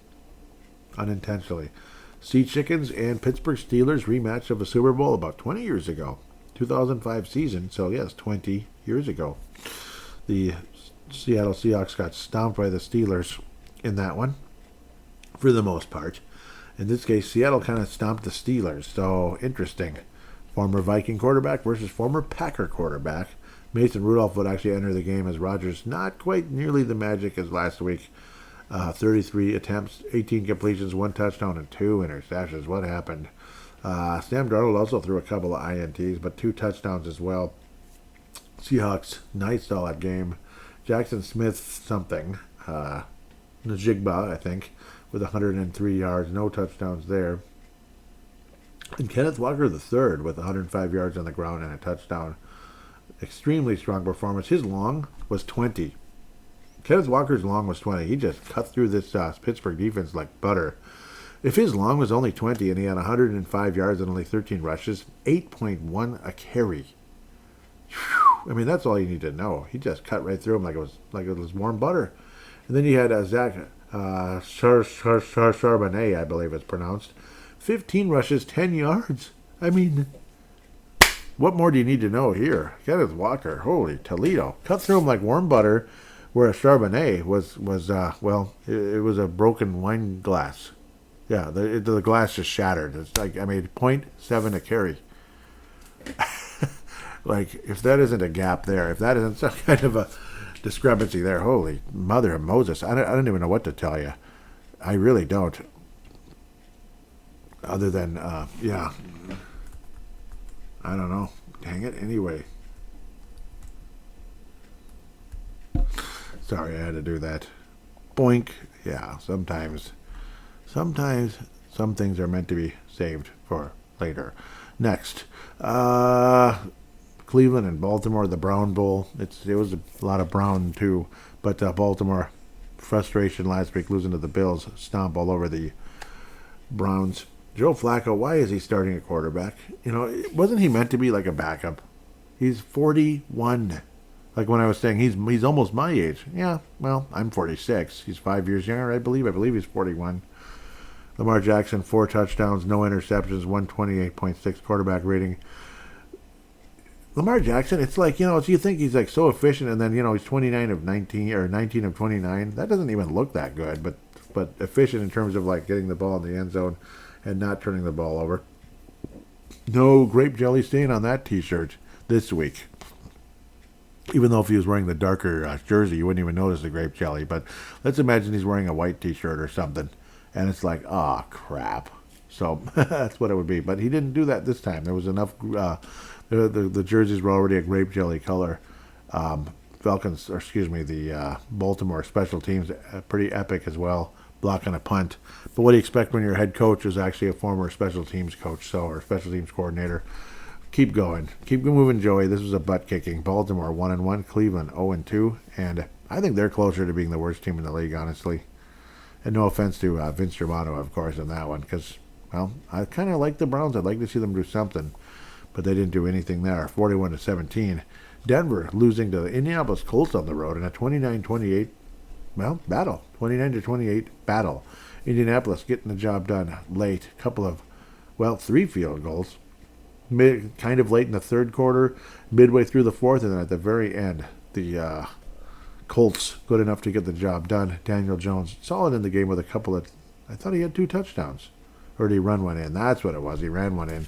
Unintentionally. Sea Chickens and Pittsburgh Steelers rematch of a Super Bowl about 20 years ago. 2005 season, so yes, 20 years ago. The Seattle Seahawks got stomped by the Steelers in that one, for the most part. In this case, Seattle kind of stomped the Steelers, so interesting. Former Viking quarterback versus former Packer quarterback. Mason Rudolph would actually enter the game as Rodgers, not quite nearly the magic as last week. 33 attempts, 18 completions, 1 touchdown, and 2 interceptions. What happened? Sam Darnold also threw a couple of INTs, but 2 touchdowns as well. Seahawks, nice solid game. Jackson Smith something. Najigba, I think, with 103 yards, no touchdowns there. And Kenneth Walker III with 105 yards on the ground and a touchdown. Extremely strong performance. His long was 20. Kenneth Walker's long was 20. He just cut through this Pittsburgh defense like butter. If his long was only 20 and he had 105 yards and only 13 rushes, 8.1 a carry. Whew. I mean, that's all you need to know. He just cut right through him like it was warm butter. And then you had Zach Charbonnet, I believe it's pronounced. 15 rushes, 10 yards. I mean, what more do you need to know here? Kenneth Walker, holy Toledo. Cut through him like warm butter, whereas Charbonnet was it was a broken wine glass. Yeah, the glass just shattered. It's like, I made 0.7 a carry. Like, if that isn't a gap there, if that isn't some kind of a discrepancy there, holy mother of Moses, I don't even know what to tell you. I really don't. Other than, I don't know. Dang it, anyway. Sorry, I had to do that. Boink. Yeah, sometimes some things are meant to be saved for later. Next, Cleveland and Baltimore, the Brown Bowl. It was a lot of Brown too, but Baltimore, frustration last week losing to the Bills, stomp all over the Browns. Joe Flacco, why is he starting a quarterback? Wasn't he meant to be like a backup? He's 41. Like when I was saying, he's almost my age. Yeah, well, I'm 46. He's 5 years younger, I believe. I believe he's 41. Lamar Jackson, 4 touchdowns, no interceptions, 128.6 quarterback rating. Lamar Jackson, it's like, you think he's like so efficient, and then, he's 29 of 19 or 19 of 29. That doesn't even look that good, but efficient in terms of like getting the ball in the end zone and not turning the ball over. No grape jelly stain on that T-shirt this week. Even though if he was wearing the darker jersey, you wouldn't even notice the grape jelly. But let's imagine he's wearing a white T-shirt or something, and it's like, oh crap. So that's what it would be. But he didn't do that this time. There was enough. The jerseys were already a grape jelly color. Falcons, or excuse me, the Baltimore special teams, pretty epic as well, blocking a punt. But what do you expect when your head coach is actually a former special teams coach, or special teams coordinator? Keep going. Keep moving, Joey. This was a butt kicking. Baltimore 1-1, Cleveland 0-2, and I think they're closer to being the worst team in the league, honestly. And no offense to Vince Germano, of course, in that one, because, well, I kind of like the Browns. I'd like to see them do something, but they didn't do anything there. 41-17. Denver losing to the Indianapolis Colts on the road in a 29-28, well, battle. 29-28 battle. Indianapolis getting the job done late. Couple of, well, 3 field goals. Kind of late in the third quarter, midway through the fourth, and then at the very end, the Colts good enough to get the job done. Daniel Jones solid in the game with a couple of, I thought he had 2 touchdowns. Or did he run one in? That's what it was. He ran one in.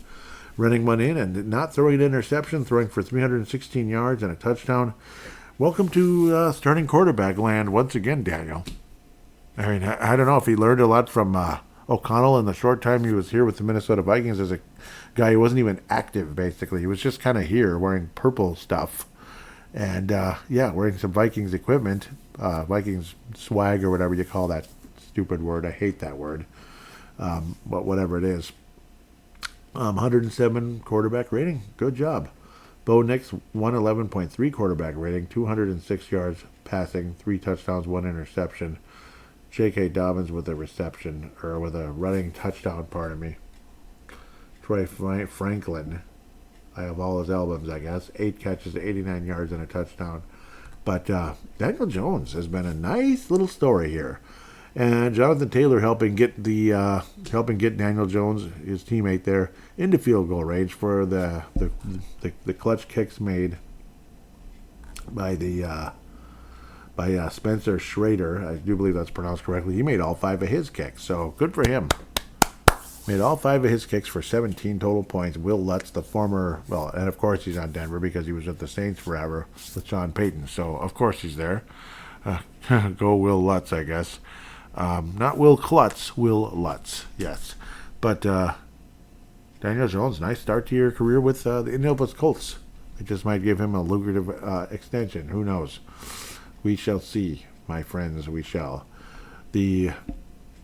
Running one in and not throwing an interception, throwing for 316 yards and a touchdown. Welcome to starting quarterback land once again, Daniel. I mean, I don't know if he learned a lot from O'Connell in the short time he was here with the Minnesota Vikings as a guy who wasn't even active, basically. He was just kind of here wearing purple stuff. And, wearing some Vikings equipment, Vikings swag or whatever you call that stupid word. I hate that word. But whatever it is. 107 quarterback rating. Good job. Bo Nix, 111.3 quarterback rating, 206 yards passing, 3 touchdowns, 1 interception. J.K. Dobbins with a reception, or with a running touchdown, pardon me. Troy Franklin, I have all his albums, I guess. 8 catches, 89 yards, and a touchdown. But Daniel Jones has been a nice little story here. And Jonathan Taylor helping get Daniel Jones, his teammate there, into field goal range for the clutch kicks made by Spencer Schrader. I do believe that's pronounced correctly. He made all 5 of his kicks, so good for him. Made all 5 of his kicks for 17 total points. Will Lutz, the former, well, and of course he's on Denver because he was at the Saints forever with Sean Payton, so of course he's there. Go Will Lutz, I guess. Not Will Klutz, Will Lutz, yes. But Daniel Jones, nice start to your career with the Indianapolis Colts. It just might give him a lucrative extension. Who knows? We shall see, my friends, we shall. The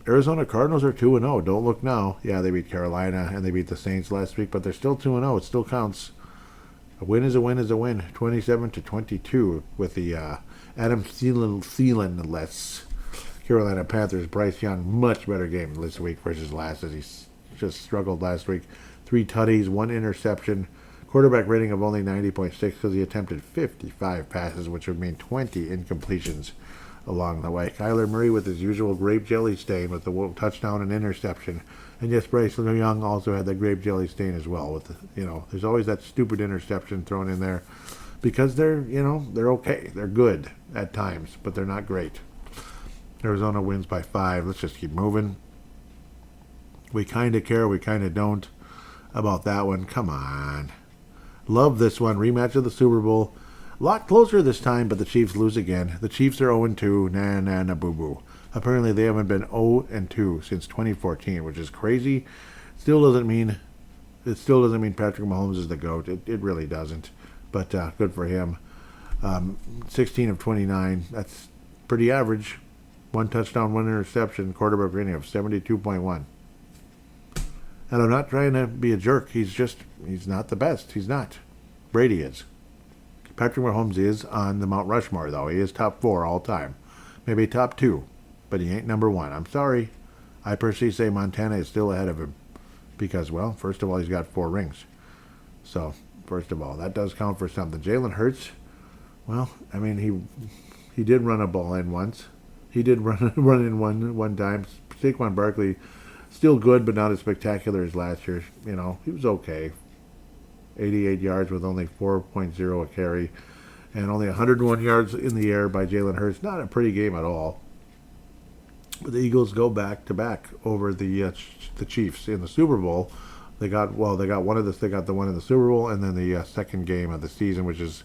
Arizona Cardinals are 2-0. Don't look now. Yeah, they beat Carolina and they beat the Saints last week, but they're still 2-0. It still counts. A win is a win is a win. 27-22 with the Adam Thielen-less Carolina Panthers. Bryce Young, much better game this week versus last, as he just struggled last week. 3 tutties, 1 interception. Quarterback rating of only 90.6 because he attempted 55 passes, which would mean 20 incompletions along the way. Kyler Murray with his usual grape jelly stain with the touchdown and interception. And yes, Bryce Young also had that grape jelly stain as well. With there's always that stupid interception thrown in there because they're okay. They're good at times, but they're not great. Arizona wins by 5. Let's just keep moving. We kind of care, we kind of don't about that one. Come on. Love this one. Rematch of the Super Bowl. A lot closer this time, but the Chiefs lose again. The Chiefs are 0-2. Na boo-boo. Apparently they haven't been 0-2 since 2014, which is crazy. It still doesn't mean Patrick Mahomes is the GOAT. It really doesn't. But good for him. 16 of 29. That's pretty average. 1 touchdown, 1 interception, quarterback rating of 72.1. And I'm not trying to be a jerk. He's not the best. He's not. Brady is. Patrick Mahomes is on the Mount Rushmore, though. He is top 4 all time. Maybe top 2, but he ain't number 1. I'm sorry. I personally say Montana is still ahead of him because, well, first of all, he's got 4 rings. So, first of all, that does count for something. Jalen Hurts, well, I mean, he did run a ball in once. He did run in one time. Saquon Barkley, still good, but not as spectacular as last year. He was okay. 88 yards with only 4.0 a carry, and only 101 yards in the air by Jalen Hurts. Not a pretty game at all. But the Eagles go back to back over the Chiefs in the Super Bowl. They got the one in the Super Bowl, and then the second game of the season, which is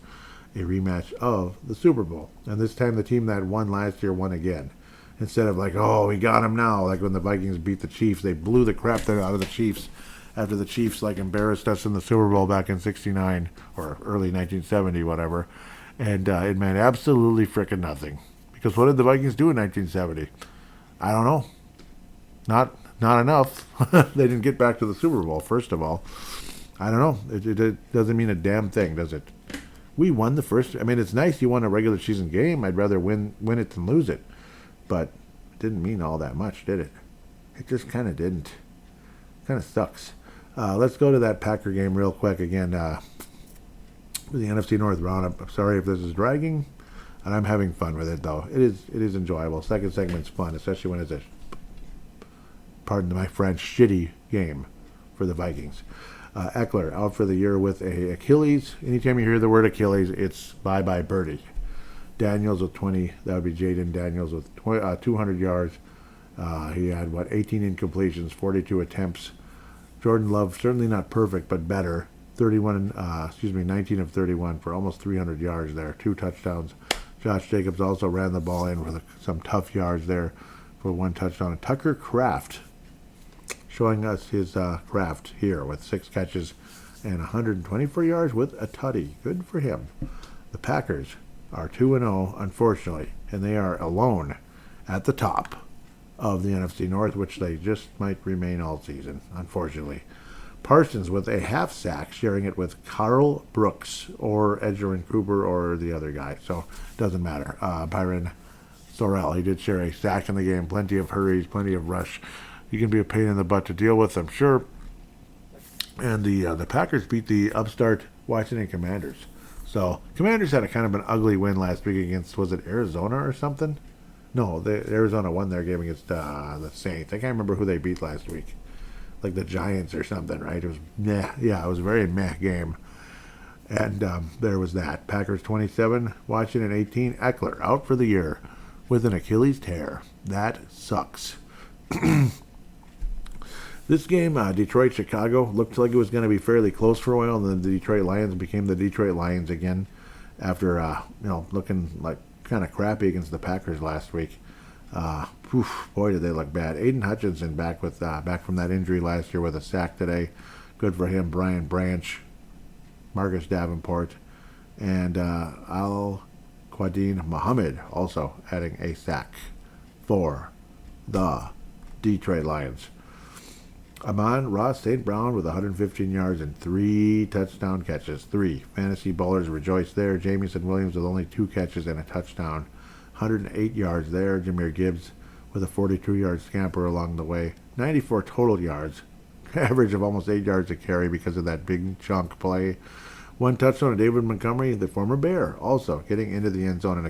a rematch of the Super Bowl. And this time the team that won last year won again. Instead of like, oh, we got them now, like when the Vikings beat the Chiefs, they blew the crap out of the Chiefs after the Chiefs like embarrassed us in the Super Bowl back in '69 or early 1970, whatever. And it meant absolutely frickin' nothing. Because what did the Vikings do in 1970? I don't know. Not enough. They didn't get back to the Super Bowl, first of all. I don't know. It doesn't mean a damn thing, does it? We won the first. I mean, it's nice you won a regular season game. I'd rather win it than lose it. But it didn't mean all that much, did it? It just kind of didn't. Kind of sucks. Let's go to that Packer game real quick again. The NFC North roundup. I'm sorry if this is dragging, and I'm having fun with it though. It is enjoyable. Second segment's fun, especially when it's a, pardon my French, shitty game for the Vikings. Eckler out for the year with a Achilles. Anytime you hear the word Achilles, it's bye-bye birdie. Daniels with 20. That would be Jaden Daniels with 200 yards. He had, 18 incompletions, 42 attempts. Jordan Love, certainly not perfect, but better. 19 of 31 for almost 300 yards there. 2 touchdowns. Josh Jacobs also ran the ball in with some tough yards there for 1 touchdown. Tucker Kraft showing us his craft here with 6 catches and 124 yards with a tutty. Good for him. The Packers are 2-0, unfortunately, and they are alone at the top of the NFC North, which they just might remain all season, unfortunately. Parsons with a half sack, sharing it with Carl Brooks or Edgerrin Cooper or the other guy, so doesn't matter. Byron Sorrell, he did share a sack in the game, plenty of hurries, plenty of rush. He can be a pain in the butt to deal with, I'm sure. And the Packers beat the upstart Washington Commanders. So Commanders had a kind of an ugly win last week against, was it Arizona or something? No, Arizona won their game against the Saints. I can't remember who they beat last week. Like the Giants or something, right? It was meh. Yeah, it was a very meh game. And there was that. Packers 27, Washington 18. Eckler out for the year with an Achilles tear. That sucks. This game, Detroit-Chicago, looked like it was going to be fairly close for a while, and then the Detroit Lions became the Detroit Lions again after, looking like kind of crappy against the Packers last week. Boy, did they look bad. Aiden Hutchinson back from that injury last year with a sack today. Good for him. Brian Branch, Marcus Davenport, and Al-Quadin Muhammad also adding a sack for the Detroit Lions. Amon-Ra St. Brown with 115 yards and 3 touchdown catches. 3 fantasy ballers rejoice there. Jamison Williams with only 2 catches and a touchdown. 108 yards there. Jahmyr Gibbs with a 42-yard scamper along the way. 94 total yards. Average of almost 8 yards a carry because of that big chunk play. 1 touchdown to David Montgomery, the former Bear, also getting into the end zone in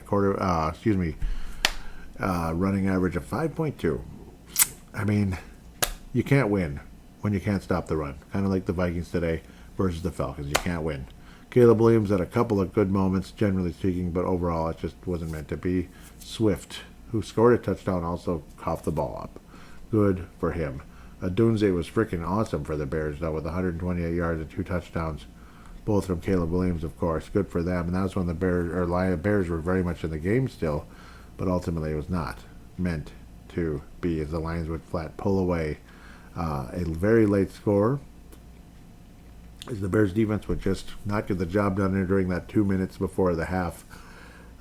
running average of 5.2. I mean, you can't win when you can't stop the run. Kind of like the Vikings today versus the Falcons. You can't win. Caleb Williams had a couple of good moments, generally speaking, but overall it just wasn't meant to be. Swift, who scored a touchdown, also coughed the ball up. Good for him. Dunze was freaking awesome for the Bears, though, with 128 yards and 2 touchdowns, both from Caleb Williams, of course. Good for them. And that was when the Bears were very much in the game still, but ultimately it was not meant to be, as the Lions would flat pull away. A very late score, as the Bears defense would just not get the job done during that 2 minutes before the half.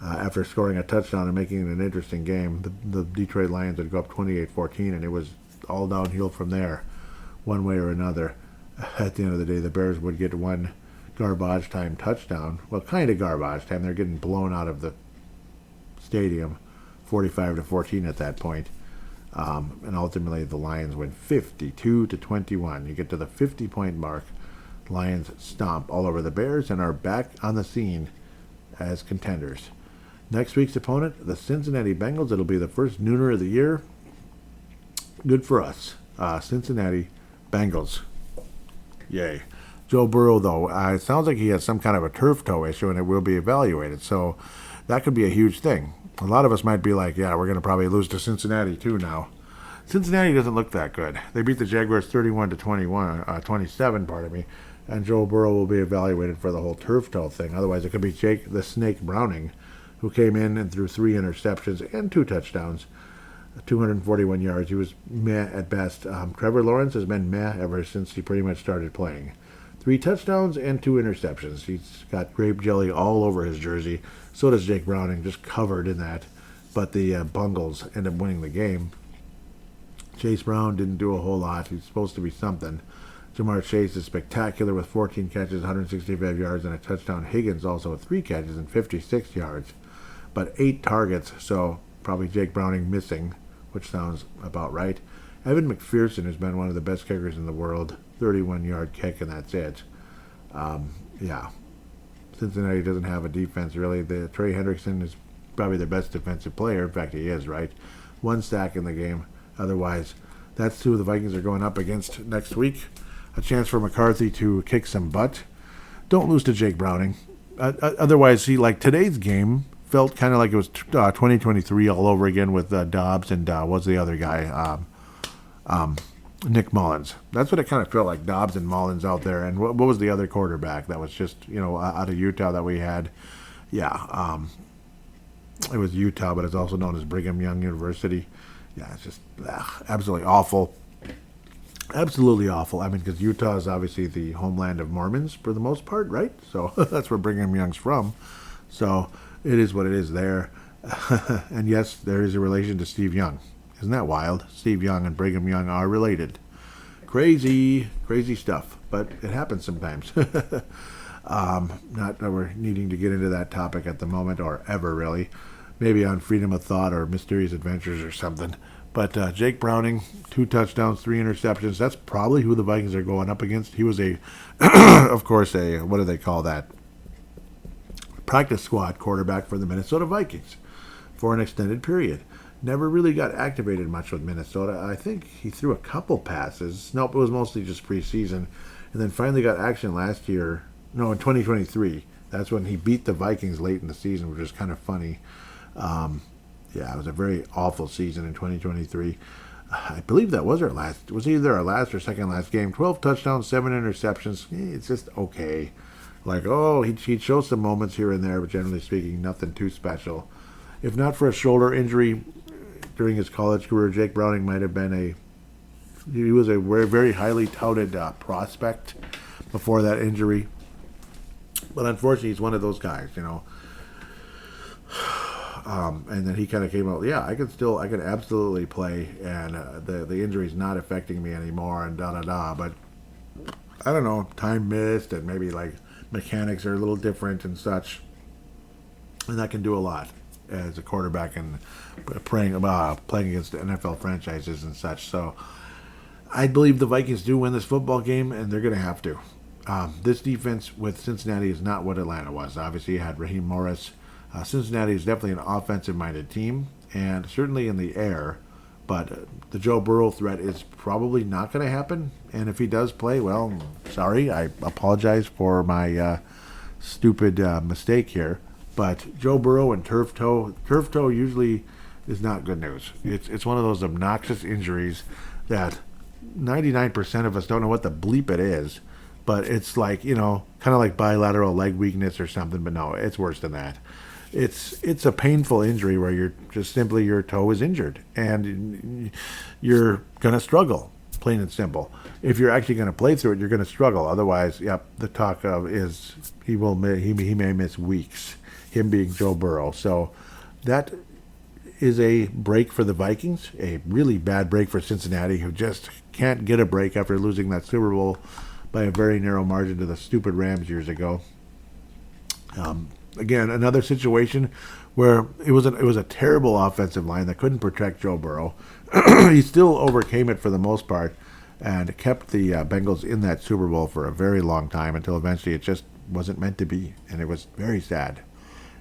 After scoring a touchdown and making it an interesting game, the Detroit Lions would go up 28-14, and it was all downhill from there, one way or another. At the end of the day, the Bears would get 1 garbage time touchdown. Well, kind of garbage time. They're getting blown out of the stadium, 45-14 at that point. And ultimately, the Lions win 52-21. You get to the 50-point mark. Lions stomp all over the Bears and are back on the scene as contenders. Next week's opponent, the Cincinnati Bengals. It'll be the first nooner of the year. Good for us. Cincinnati Bengals. Yay. Joe Burrow, though, it sounds like he has some kind of a turf toe issue, and it will be evaluated. So that could be a huge thing. A lot of us might be like, yeah, we're going to probably lose to Cincinnati, too, now. Cincinnati doesn't look that good. They beat the Jaguars 31-27, and Joe Burrow will be evaluated for the whole turf toe thing. Otherwise, it could be Jake the Snake Browning, who came in and threw 3 interceptions and 2 touchdowns, 241 yards. He was meh at best. Trevor Lawrence has been meh ever since he pretty much started playing. 3 touchdowns and 2 interceptions. He's got grape jelly all over his jersey. So does Jake Browning, just covered in that. But the Bungles end up winning the game. Chase Brown didn't do a whole lot. He's supposed to be something. Jamar Chase is spectacular with 14 catches, 165 yards, and a touchdown. Higgins also with 3 catches and 56 yards. But 8 targets, so probably Jake Browning missing, which sounds about right. Evan McPherson has been one of the best kickers in the world. 31-yard kick, and that's it. Yeah. Cincinnati doesn't have a defense, really. Trey Hendrickson is probably their best defensive player. In fact, he is, right? 1 sack in the game. Otherwise, that's who the Vikings are going up against next week. A chance for McCarthy to kick some butt. Don't lose to Jake Browning. Otherwise, see, like today's game felt kind of like it was 2023 all over again with Dobbs and what's the other guy? Nick Mullins. That's what it kind of felt like, Dobbs and Mullins out there. And what was the other quarterback that was just, out of Utah that we had? Yeah, it was Utah, but it's also known as Brigham Young University. Yeah, it's just absolutely awful. Absolutely awful. I mean, because Utah is obviously the homeland of Mormons for the most part, right? So that's where Brigham Young's from. So it is what it is there. And yes, there is a relation to Steve Young. Isn't that wild? Steve Young and Brigham Young are related. Crazy, crazy stuff. But it happens sometimes. Not that we're needing to get into that topic at the moment, or ever really. Maybe on Freedom of Thought or Mysterious Adventures or something. But Jake Browning, 2 touchdowns, 3 interceptions. That's probably who the Vikings are going up against. He was of course, what do they call that? Practice squad quarterback for the Minnesota Vikings for an extended period. Never really got activated much with Minnesota. I think he threw a couple passes. Nope, it was mostly just preseason. And then finally got action last year. No, in 2023. That's when he beat the Vikings late in the season, which was kind of funny. Yeah, it was a very awful season in 2023. I believe that was either our last or second last game. 12 touchdowns, 7 interceptions. It's just okay. Like, he'd show some moments here and there, but generally speaking, nothing too special. If not for a shoulder injury during his college career, Jake Browning might have been he was a very, very highly touted prospect before that injury. But unfortunately, he's one of those guys, and then he kind of came out, I could absolutely play, and the injury's not affecting me anymore, and da-da-da. But I don't know, time missed, and maybe like mechanics are a little different and such, and that can do a lot as a quarterback and playing against NFL franchises and such. So I believe the Vikings do win this football game, and they're going to have to. This defense with Cincinnati is not what Atlanta was. Obviously, you had Raheem Morris. Cincinnati is definitely an offensive-minded team, and certainly in the air. But the Joe Burrow threat is probably not going to happen. And if he does play, well, sorry, I apologize for my stupid mistake here. But Joe Burrow and turf toe usually is not good news. It's one of those obnoxious injuries that 99% of us don't know what the bleep it is. But it's like, kind of like bilateral leg weakness or something. But no, it's worse than that. It's a painful injury where you're just simply your toe is injured and you're gonna struggle, plain and simple. If you're actually gonna play through it, you're gonna struggle. Otherwise, the talk of is he may miss weeks. Him being Joe Burrow, so that is a break for the Vikings. A really bad break for Cincinnati, who just can't get a break after losing that Super Bowl by a very narrow margin to the stupid Rams years ago. Again, another situation where it was a terrible offensive line that couldn't protect Joe Burrow. He still overcame it for the most part and kept the Bengals in that Super Bowl for a very long time until eventually it just wasn't meant to be, and it was very sad.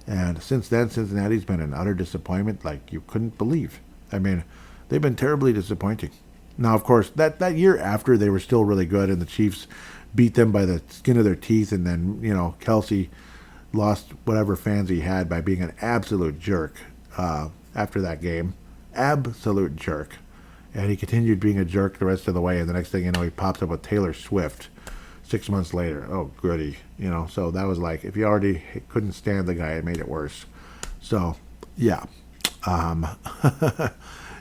And since then, Cincinnati's been an utter disappointment like you couldn't believe. I mean, they've been terribly disappointing. Now, of course, that year after, they were still really good, and the Chiefs beat them by the skin of their teeth, and then, Kelsey lost whatever fans he had by being an absolute jerk after that game. Absolute jerk. And he continued being a jerk the rest of the way, and the next thing you know, he pops up with Taylor Swift. 6 months later. Oh, goody. So that was like, if you already couldn't stand the guy, it made it worse. So, yeah. Um,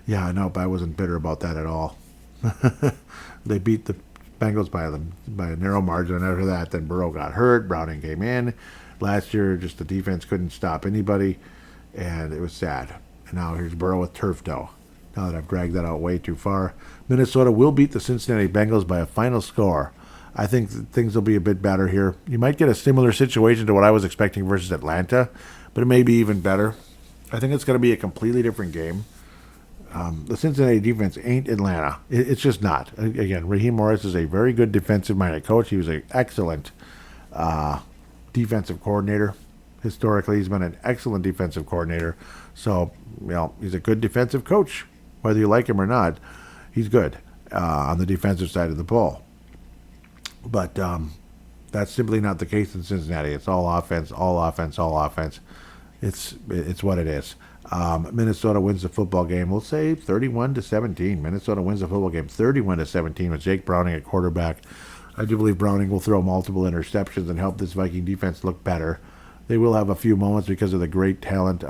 yeah, nope, I wasn't bitter about that at all. They beat the Bengals by a narrow margin. And after that, then Burrow got hurt. Browning came in. Last year, just the defense couldn't stop anybody, and it was sad. And now here's Burrow with turf toe. Now that I've dragged that out way too far, Minnesota will beat the Cincinnati Bengals by a final score. I think things will be a bit better here. You might get a similar situation to what I was expecting versus Atlanta, but it may be even better. I think it's going to be a completely different game. The Cincinnati defense ain't Atlanta. It's just not. Again, Raheem Morris is a very good defensive-minded coach. He was an excellent defensive coordinator. Historically, he's been an excellent defensive coordinator. So, he's a good defensive coach. Whether you like him or not, he's good on the defensive side of the ball. But that's simply not the case in Cincinnati. It's all offense, all offense, all offense. It's what it is. Minnesota wins the football game. We'll say 31-17. Minnesota wins the football game 31-17 with Jake Browning at quarterback. I do believe Browning will throw multiple interceptions and help this Viking defense look better. They will have a few moments because of the great talent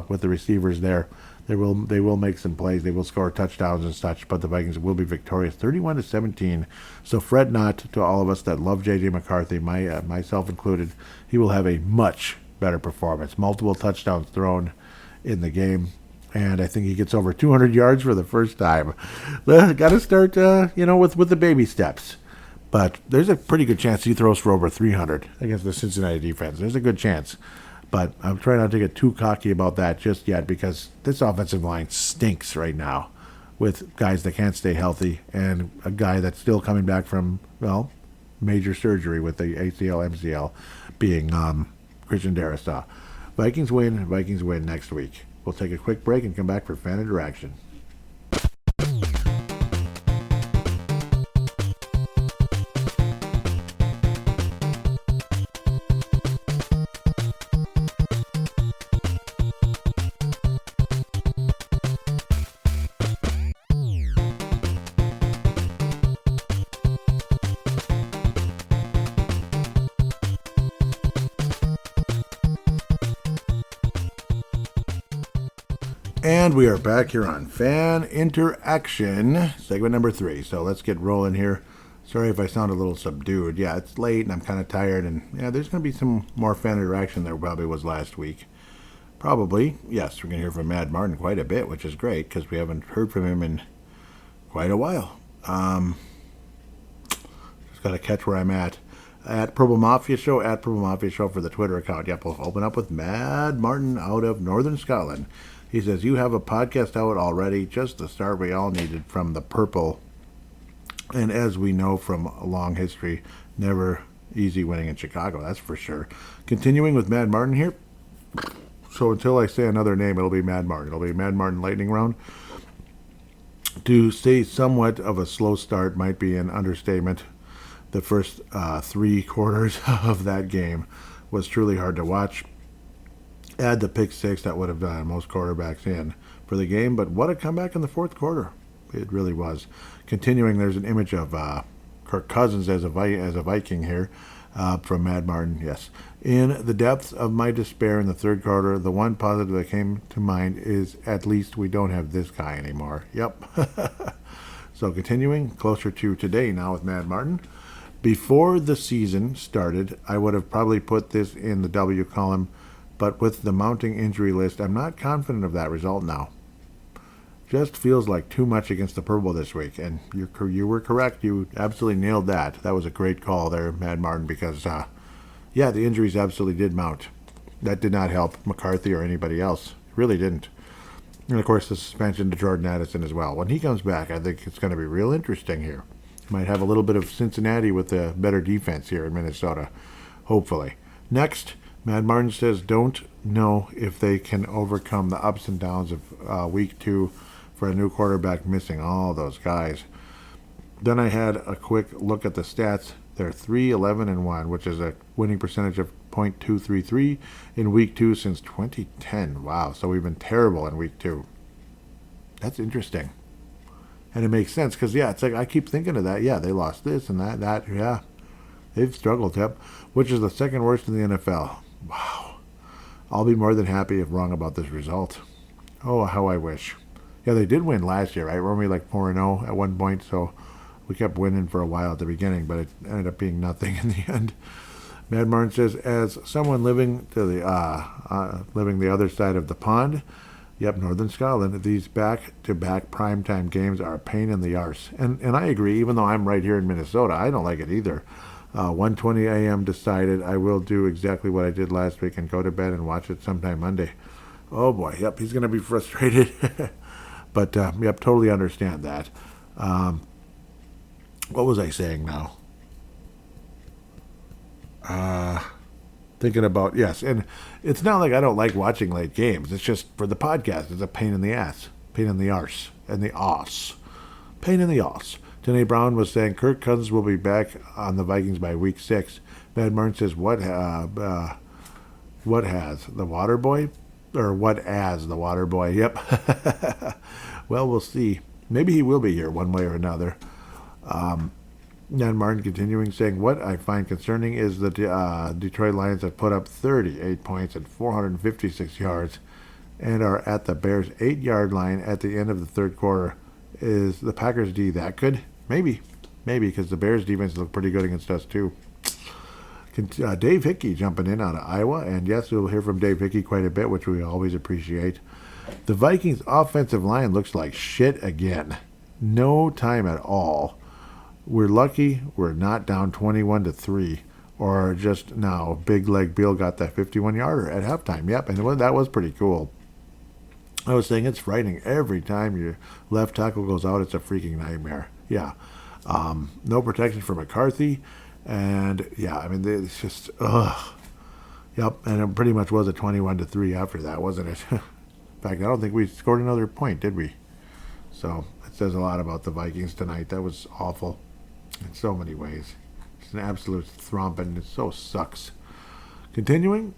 with the receivers there. They will make some plays. They will score touchdowns and such, but the Vikings will be victorious 31-17. So fret not, to all of us that love J.J. McCarthy, myself included. He will have a much better performance. Multiple touchdowns thrown in the game, and I think he gets over 200 yards for the first time. Got to start, with the baby steps. But there's a pretty good chance he throws for over 300 against the Cincinnati defense. There's a good chance. But I'm trying not to get too cocky about that just yet, because this offensive line stinks right now with guys that can't stay healthy and a guy that's still coming back from, major surgery with the ACL, MCL, being Christian Darrisaw. Vikings win next week. We'll take a quick break and come back for fan interaction. And we are back here on Fan Interaction, segment number 3. So let's get rolling here. Sorry if I sound a little subdued. Yeah, it's late and I'm kind of tired. And there's going to be some more fan interaction than there probably was last week. Probably, yes, we're going to hear from Mad Martin quite a bit, which is great because we haven't heard from him in quite a while. Just got to catch where I'm at. At Purple Mafia Show, for the Twitter account. Yep, we'll open up with Mad Martin out of Northern Scotland. He says, you have a podcast out already, just the start we all needed from the Purple. And as we know from a long history, never easy winning in Chicago, that's for sure. Continuing with Mad Martin here. So until I say another name, it'll be Mad Martin. It'll be Mad Martin Lightning Round. To say somewhat of a slow start might be an understatement. The first 3 quarters of that game was truly hard to watch. Add the pick 6, that would have done most quarterbacks in for the game, but what a comeback in the fourth quarter. It really was. Continuing, there's an image of Kirk Cousins as a Viking here from Mad Martin. Yes. In the depths of my despair in the third quarter, the one positive that came to mind is at least we don't have this guy anymore. Yep. So continuing, closer to today now with Mad Martin. Before the season started, I would have probably put this in the W column, but with the mounting injury list, I'm not confident of that result now. Just feels like too much against the Purple this week, and you were correct. You absolutely nailed that. That was a great call there, Mad Martin, because, the injuries absolutely did mount. That did not help McCarthy or anybody else. It really didn't. And, of course, the suspension to Jordan Addison as well. When he comes back, I think it's going to be real interesting here. Might have a little bit of Cincinnati with a better defense here in Minnesota, hopefully. Next, Mad Martin says, don't know if they can overcome the ups and downs of week 2 for a new quarterback missing all those guys. Then I had a quick look at the stats. They're 3-11-1, which is a winning percentage of .233 in week 2 since 2010. Wow, so we've been terrible in week 2. That's interesting. And it makes sense because, it's like I keep thinking of that. Yeah, they lost this and that. Yeah. They've struggled, yep, which is the second worst in the NFL. Wow. I'll be more than happy if wrong about this result. Oh, how I wish. Yeah, they did win last year, right? Weren't we like 4-0 at one point? So we kept winning for a while at the beginning, but it ended up being nothing in the end. Mad Martin says, as someone living living the other side of the pond, yep, Northern Scotland, these back-to-back primetime games are a pain in the arse. And I agree, even though I'm right here in Minnesota, I don't like it either. 1:20 a.m. decided I will do exactly what I did last week and go to bed and watch it sometime Monday. Oh boy, yep, he's going to be frustrated. But, yep, totally understand that. What was I saying now? Thinking about, yes, and it's not like I don't like watching late games. It's just for the podcast, it's a pain in the ass. Pain in the arse. And the ass. Pain in the ass. Tanae Brown was saying Kirk Cousins will be back on the Vikings by week 6. Mad Martin says, what has the water boy? Or what as the water boy? Yep. Well, we'll see. Maybe he will be here one way or another. Mad Martin continuing saying, what I find concerning is the Detroit Lions have put up 38 points and 456 yards and are at the Bears' 8-yard line at the end of the third quarter. Is the Packers D that good? Maybe, because the Bears' defense look pretty good against us, too. Dave Hickey jumping in out of Iowa, and yes, we'll hear from Dave Hickey quite a bit, which we always appreciate. The Vikings' offensive line looks like shit again. No time at all. We're lucky we're not down 21-3, or just now Big Leg Bill got that 51-yarder at halftime. Yep, and that was pretty cool. I was saying it's frightening. Every time your left tackle goes out, it's a freaking nightmare. Yeah. No protection for McCarthy. And, yeah, I mean, it's just, ugh. Yep, and it pretty much was a 21-3 after that, wasn't it? In fact, I don't think we scored another point, did we? So it says a lot about the Vikings tonight. That was awful in so many ways. It's an absolute thromping. It so sucks. Continuing.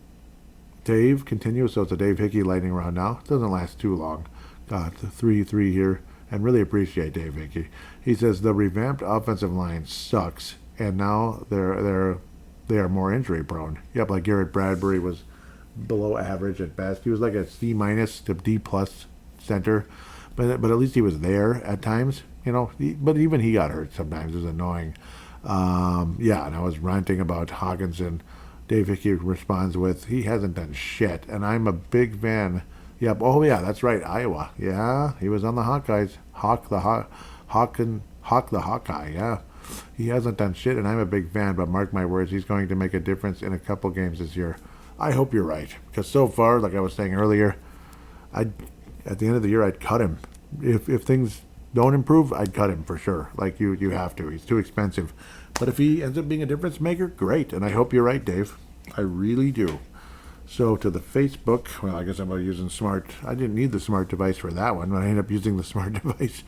Dave continues, so it's a Dave Hickey lightning round now. It doesn't last too long. Got 3-3 here, and really appreciate Dave Hickey. He says the revamped offensive line sucks, and now they are more injury prone. Yep, like Garrett Bradbury was below average at best. He was like a C- to D+ center, but at least he was there at times. You know, but even he got hurt sometimes. It was annoying. Yeah, and I was ranting about Hawkinson. Dave Hickey responds with, he hasn't done shit, and I'm a big fan. Yep, oh yeah, that's right, Iowa. Yeah, he was on the Hawkeyes. Hawk the Hawkeye, yeah. He hasn't done shit, and I'm a big fan, but mark my words, he's going to make a difference in a couple games this year. I hope you're right, because so far, like I was saying earlier, at the end of the year, I'd cut him. If things don't improve, I'd cut him for sure. Like you have to. He's too expensive. But if he ends up being a difference maker, great. And I hope you're right, Dave. I really do. So to the Facebook, well, I guess I'm using smart. I didn't need the smart device for that one, but I ended up using the smart device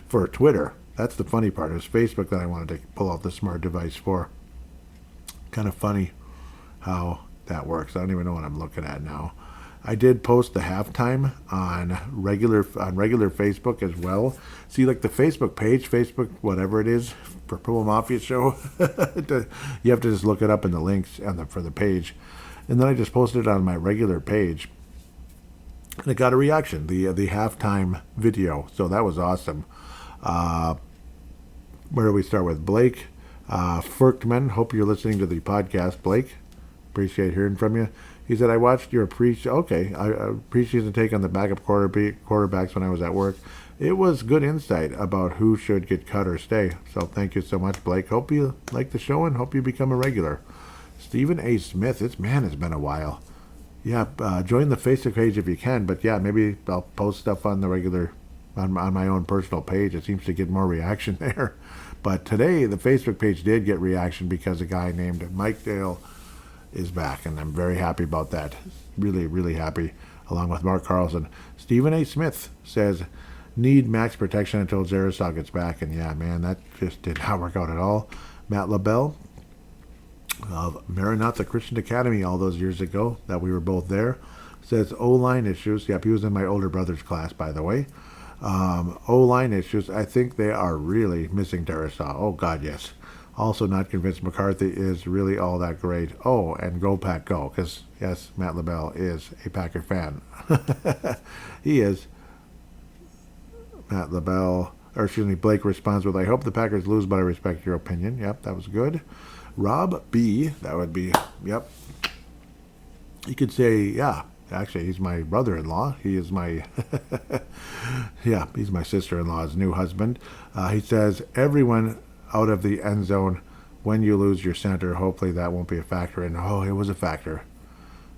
for Twitter. That's the funny part. It was Facebook that I wanted to pull out the smart device for. Kind of funny how that works. I don't even know what I'm looking at now. I did post the halftime on regular Facebook as well. See, like the Facebook page, Facebook whatever it is, Purple Mafia Show. You have to just look it up in the links for the page, and then I just posted it on my regular page, and it got a reaction. The halftime video, so that was awesome. Where do we start with? Blake Ferkman. Hope you're listening to the podcast, Blake. Appreciate hearing from you. He said, I watched your preseason take on the backup quarterbacks when I was at work. It was good insight about who should get cut or stay. So thank you so much, Blake. Hope you like the show and hope you become a regular. Stephen A. Smith, it's been a while. Yeah, join the Facebook page if you can. But yeah, maybe I'll post stuff on the regular, on my own personal page. It seems to get more reaction there. But today, the Facebook page did get reaction because a guy named Mike Dale is back, and I'm very happy about that. Really, really happy, along with Mark Carlson. Stephen A. Smith says, need max protection until Zarazal gets back, and yeah, man, that just did not work out at all. Matt LaBelle of Maranatha Christian Academy all those years ago, that we were both there, says O-line issues. Yep, he was in my older brother's class, by the way. O-line issues, I think they are really missing Zarazal. Oh, God, yes. Also not convinced McCarthy is really all that great. Oh, and go Pack Go, because yes, Matt LaBelle is a Packer fan. He is. Matt LaBelle, or excuse me, Blake responds with, I hope the Packers lose, but I respect your opinion. Yep, that was good. Rob B, that would be, yep. You could say, yeah, actually, he's my brother-in-law. He is my, yeah, he's my sister-in-law's new husband. He says, everyone out of the end zone when you lose your center. Hopefully that won't be a factor. And, oh, it was a factor.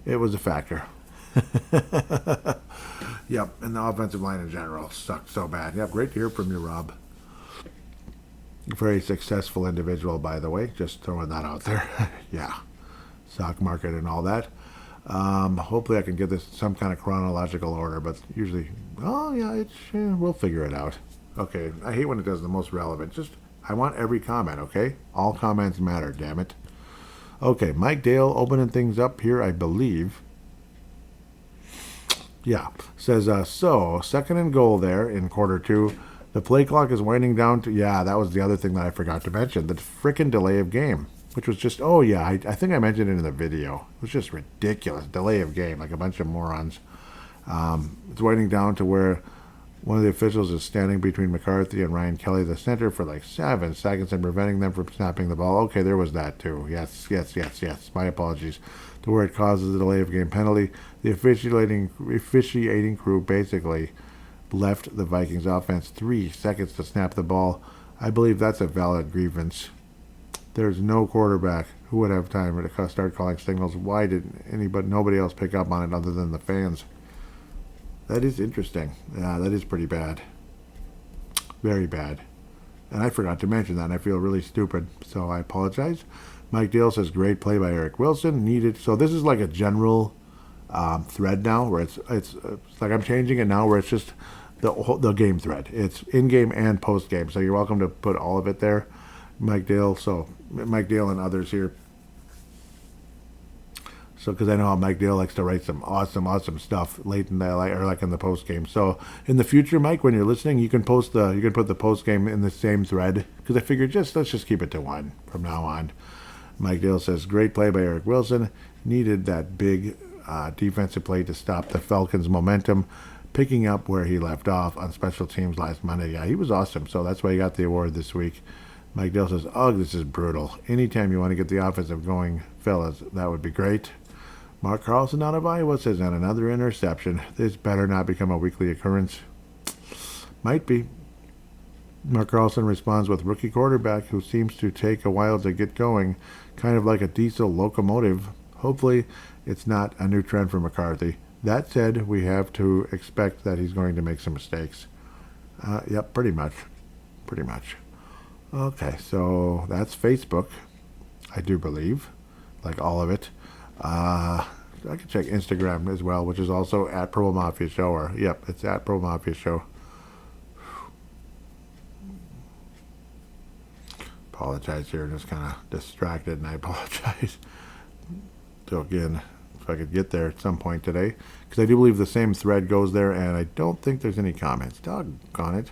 It was a factor. Yep, and the offensive line in general sucked so bad. Yep, great to hear from you, Rob. Very successful individual, by the way. Just throwing that out there. Yeah, stock market and all that. Hopefully I can get this in some kind of chronological order, but usually, oh yeah, we'll figure it out. Okay, I hate when it does the most relevant. Just, I want every comment, okay? All comments matter, damn it. Okay, Mike Dale opening things up here, I believe. Yeah, says, so, second and goal there in quarter two. The play clock is winding down to, yeah, that was the other thing that I forgot to mention. The frickin' delay of game, which was just, oh yeah, I think I mentioned it in the video. It was just ridiculous. Delay of game, like a bunch of morons. It's winding down to where one of the officials is standing between McCarthy and Ryan Kelly, the center, for like 7 seconds and preventing them from snapping the ball. Okay, there was that too. Yes. My apologies. To where it causes the delay of game penalty. The officiating crew basically left the Vikings offense 3 seconds to snap the ball. I believe that's a valid grievance. There's no quarterback who would have time to start calling signals. Why did nobody else pick up on it other than the fans? That is interesting. Yeah, that is pretty bad. Very bad. And I forgot to mention that, and I feel really stupid, so I apologize. Mike Dale says, great play by Eric Wilson. Needed. So this is like a general thread now, where it's like I'm changing it now, where it's just the game thread. It's in-game and post-game, so you're welcome to put all of it there. Mike Dale and others here. So, because I know how Mike Dale likes to write some awesome stuff late in the, or like in the post game. So, in the future, Mike, when you're listening, you can put the post game in the same thread. Because I figured let's just keep it to one from now on. Mike Dale says, great play by Eric Wilson. Needed that big defensive play to stop the Falcons' momentum, picking up where he left off on special teams last Monday. Yeah, he was awesome. So that's why he got the award this week. Mike Dale says, ugh, this is brutal. Anytime you want to get the offensive going, fellas, that would be great. Mark Carlson out of Iowa says, and another interception. This better not become a weekly occurrence. Might be. Mark Carlson responds with rookie quarterback who seems to take a while to get going, kind of like a diesel locomotive. Hopefully, it's not a new trend for McCarthy. That said, we have to expect that he's going to make some mistakes. Yep, pretty much. Okay, so that's Facebook, I do believe, like all of it. I can check Instagram as well, which is also at Purple Mafia Show. Or yep, it's at Purple Mafia Show. Apologize here, just kind of distracted, and I apologize. So again, if I could get there at some point today, because I do believe the same thread goes there, and I don't think there's any comments. Doggone it.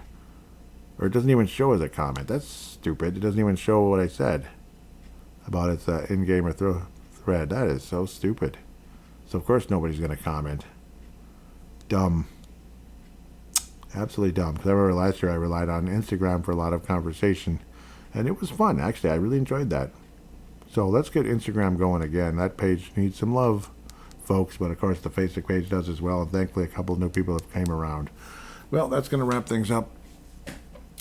Or it doesn't even show as a comment. That's stupid. It doesn't even show what I said about its in-game or thread. That is so stupid. So, of course, nobody's going to comment. Dumb. Absolutely dumb. Because I remember last year I relied on Instagram for a lot of conversation. And it was fun, actually. I really enjoyed that. So, let's get Instagram going again. That page needs some love, folks. But, of course, the Facebook page does as well. And thankfully, a couple of new people have came around. Well, that's going to wrap things up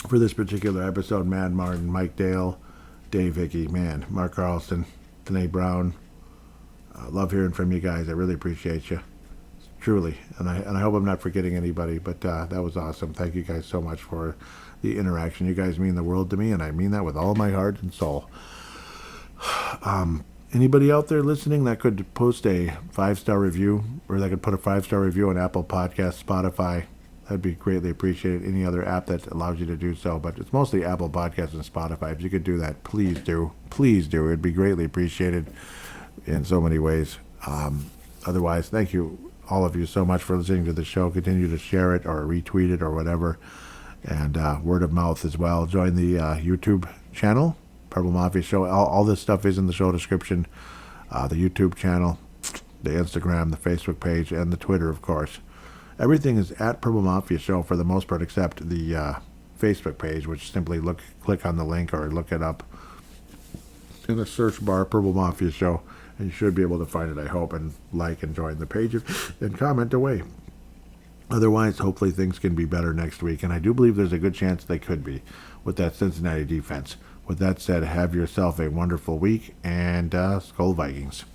for this particular episode. Mad Martin, Mike Dale, Dave Hickey, Mark Carlson, Danae Brown. Love hearing from you guys. I really appreciate you, truly, and I hope I'm not forgetting anybody. But that was awesome. Thank you guys so much for the interaction. You guys mean the world to me, and I mean that with all my heart and soul. Anybody out there listening that could post a 5-star review, or that could put a 5-star review on Apple Podcasts, Spotify, that'd be greatly appreciated. Any other app that allows you to do so, but it's mostly Apple Podcasts and Spotify. If you could do that, please do. Please do. It'd be greatly appreciated in so many ways. Otherwise, thank you, all of you, so much for listening to the show. Continue to share it or retweet it or whatever. And word of mouth as well. Join the YouTube channel, Purple Mafia Show. All this stuff is in the show description. The YouTube channel, the Instagram, the Facebook page, and the Twitter, of course. Everything is at Purple Mafia Show for the most part, except the Facebook page, which simply click on the link or look it up in the search bar, Purple Mafia Show, and you should be able to find it, I hope, and like and join the page and comment away. Otherwise, hopefully things can be better next week, and I do believe there's a good chance they could be with that Cincinnati defense. With that said, have yourself a wonderful week, and Skol Vikings.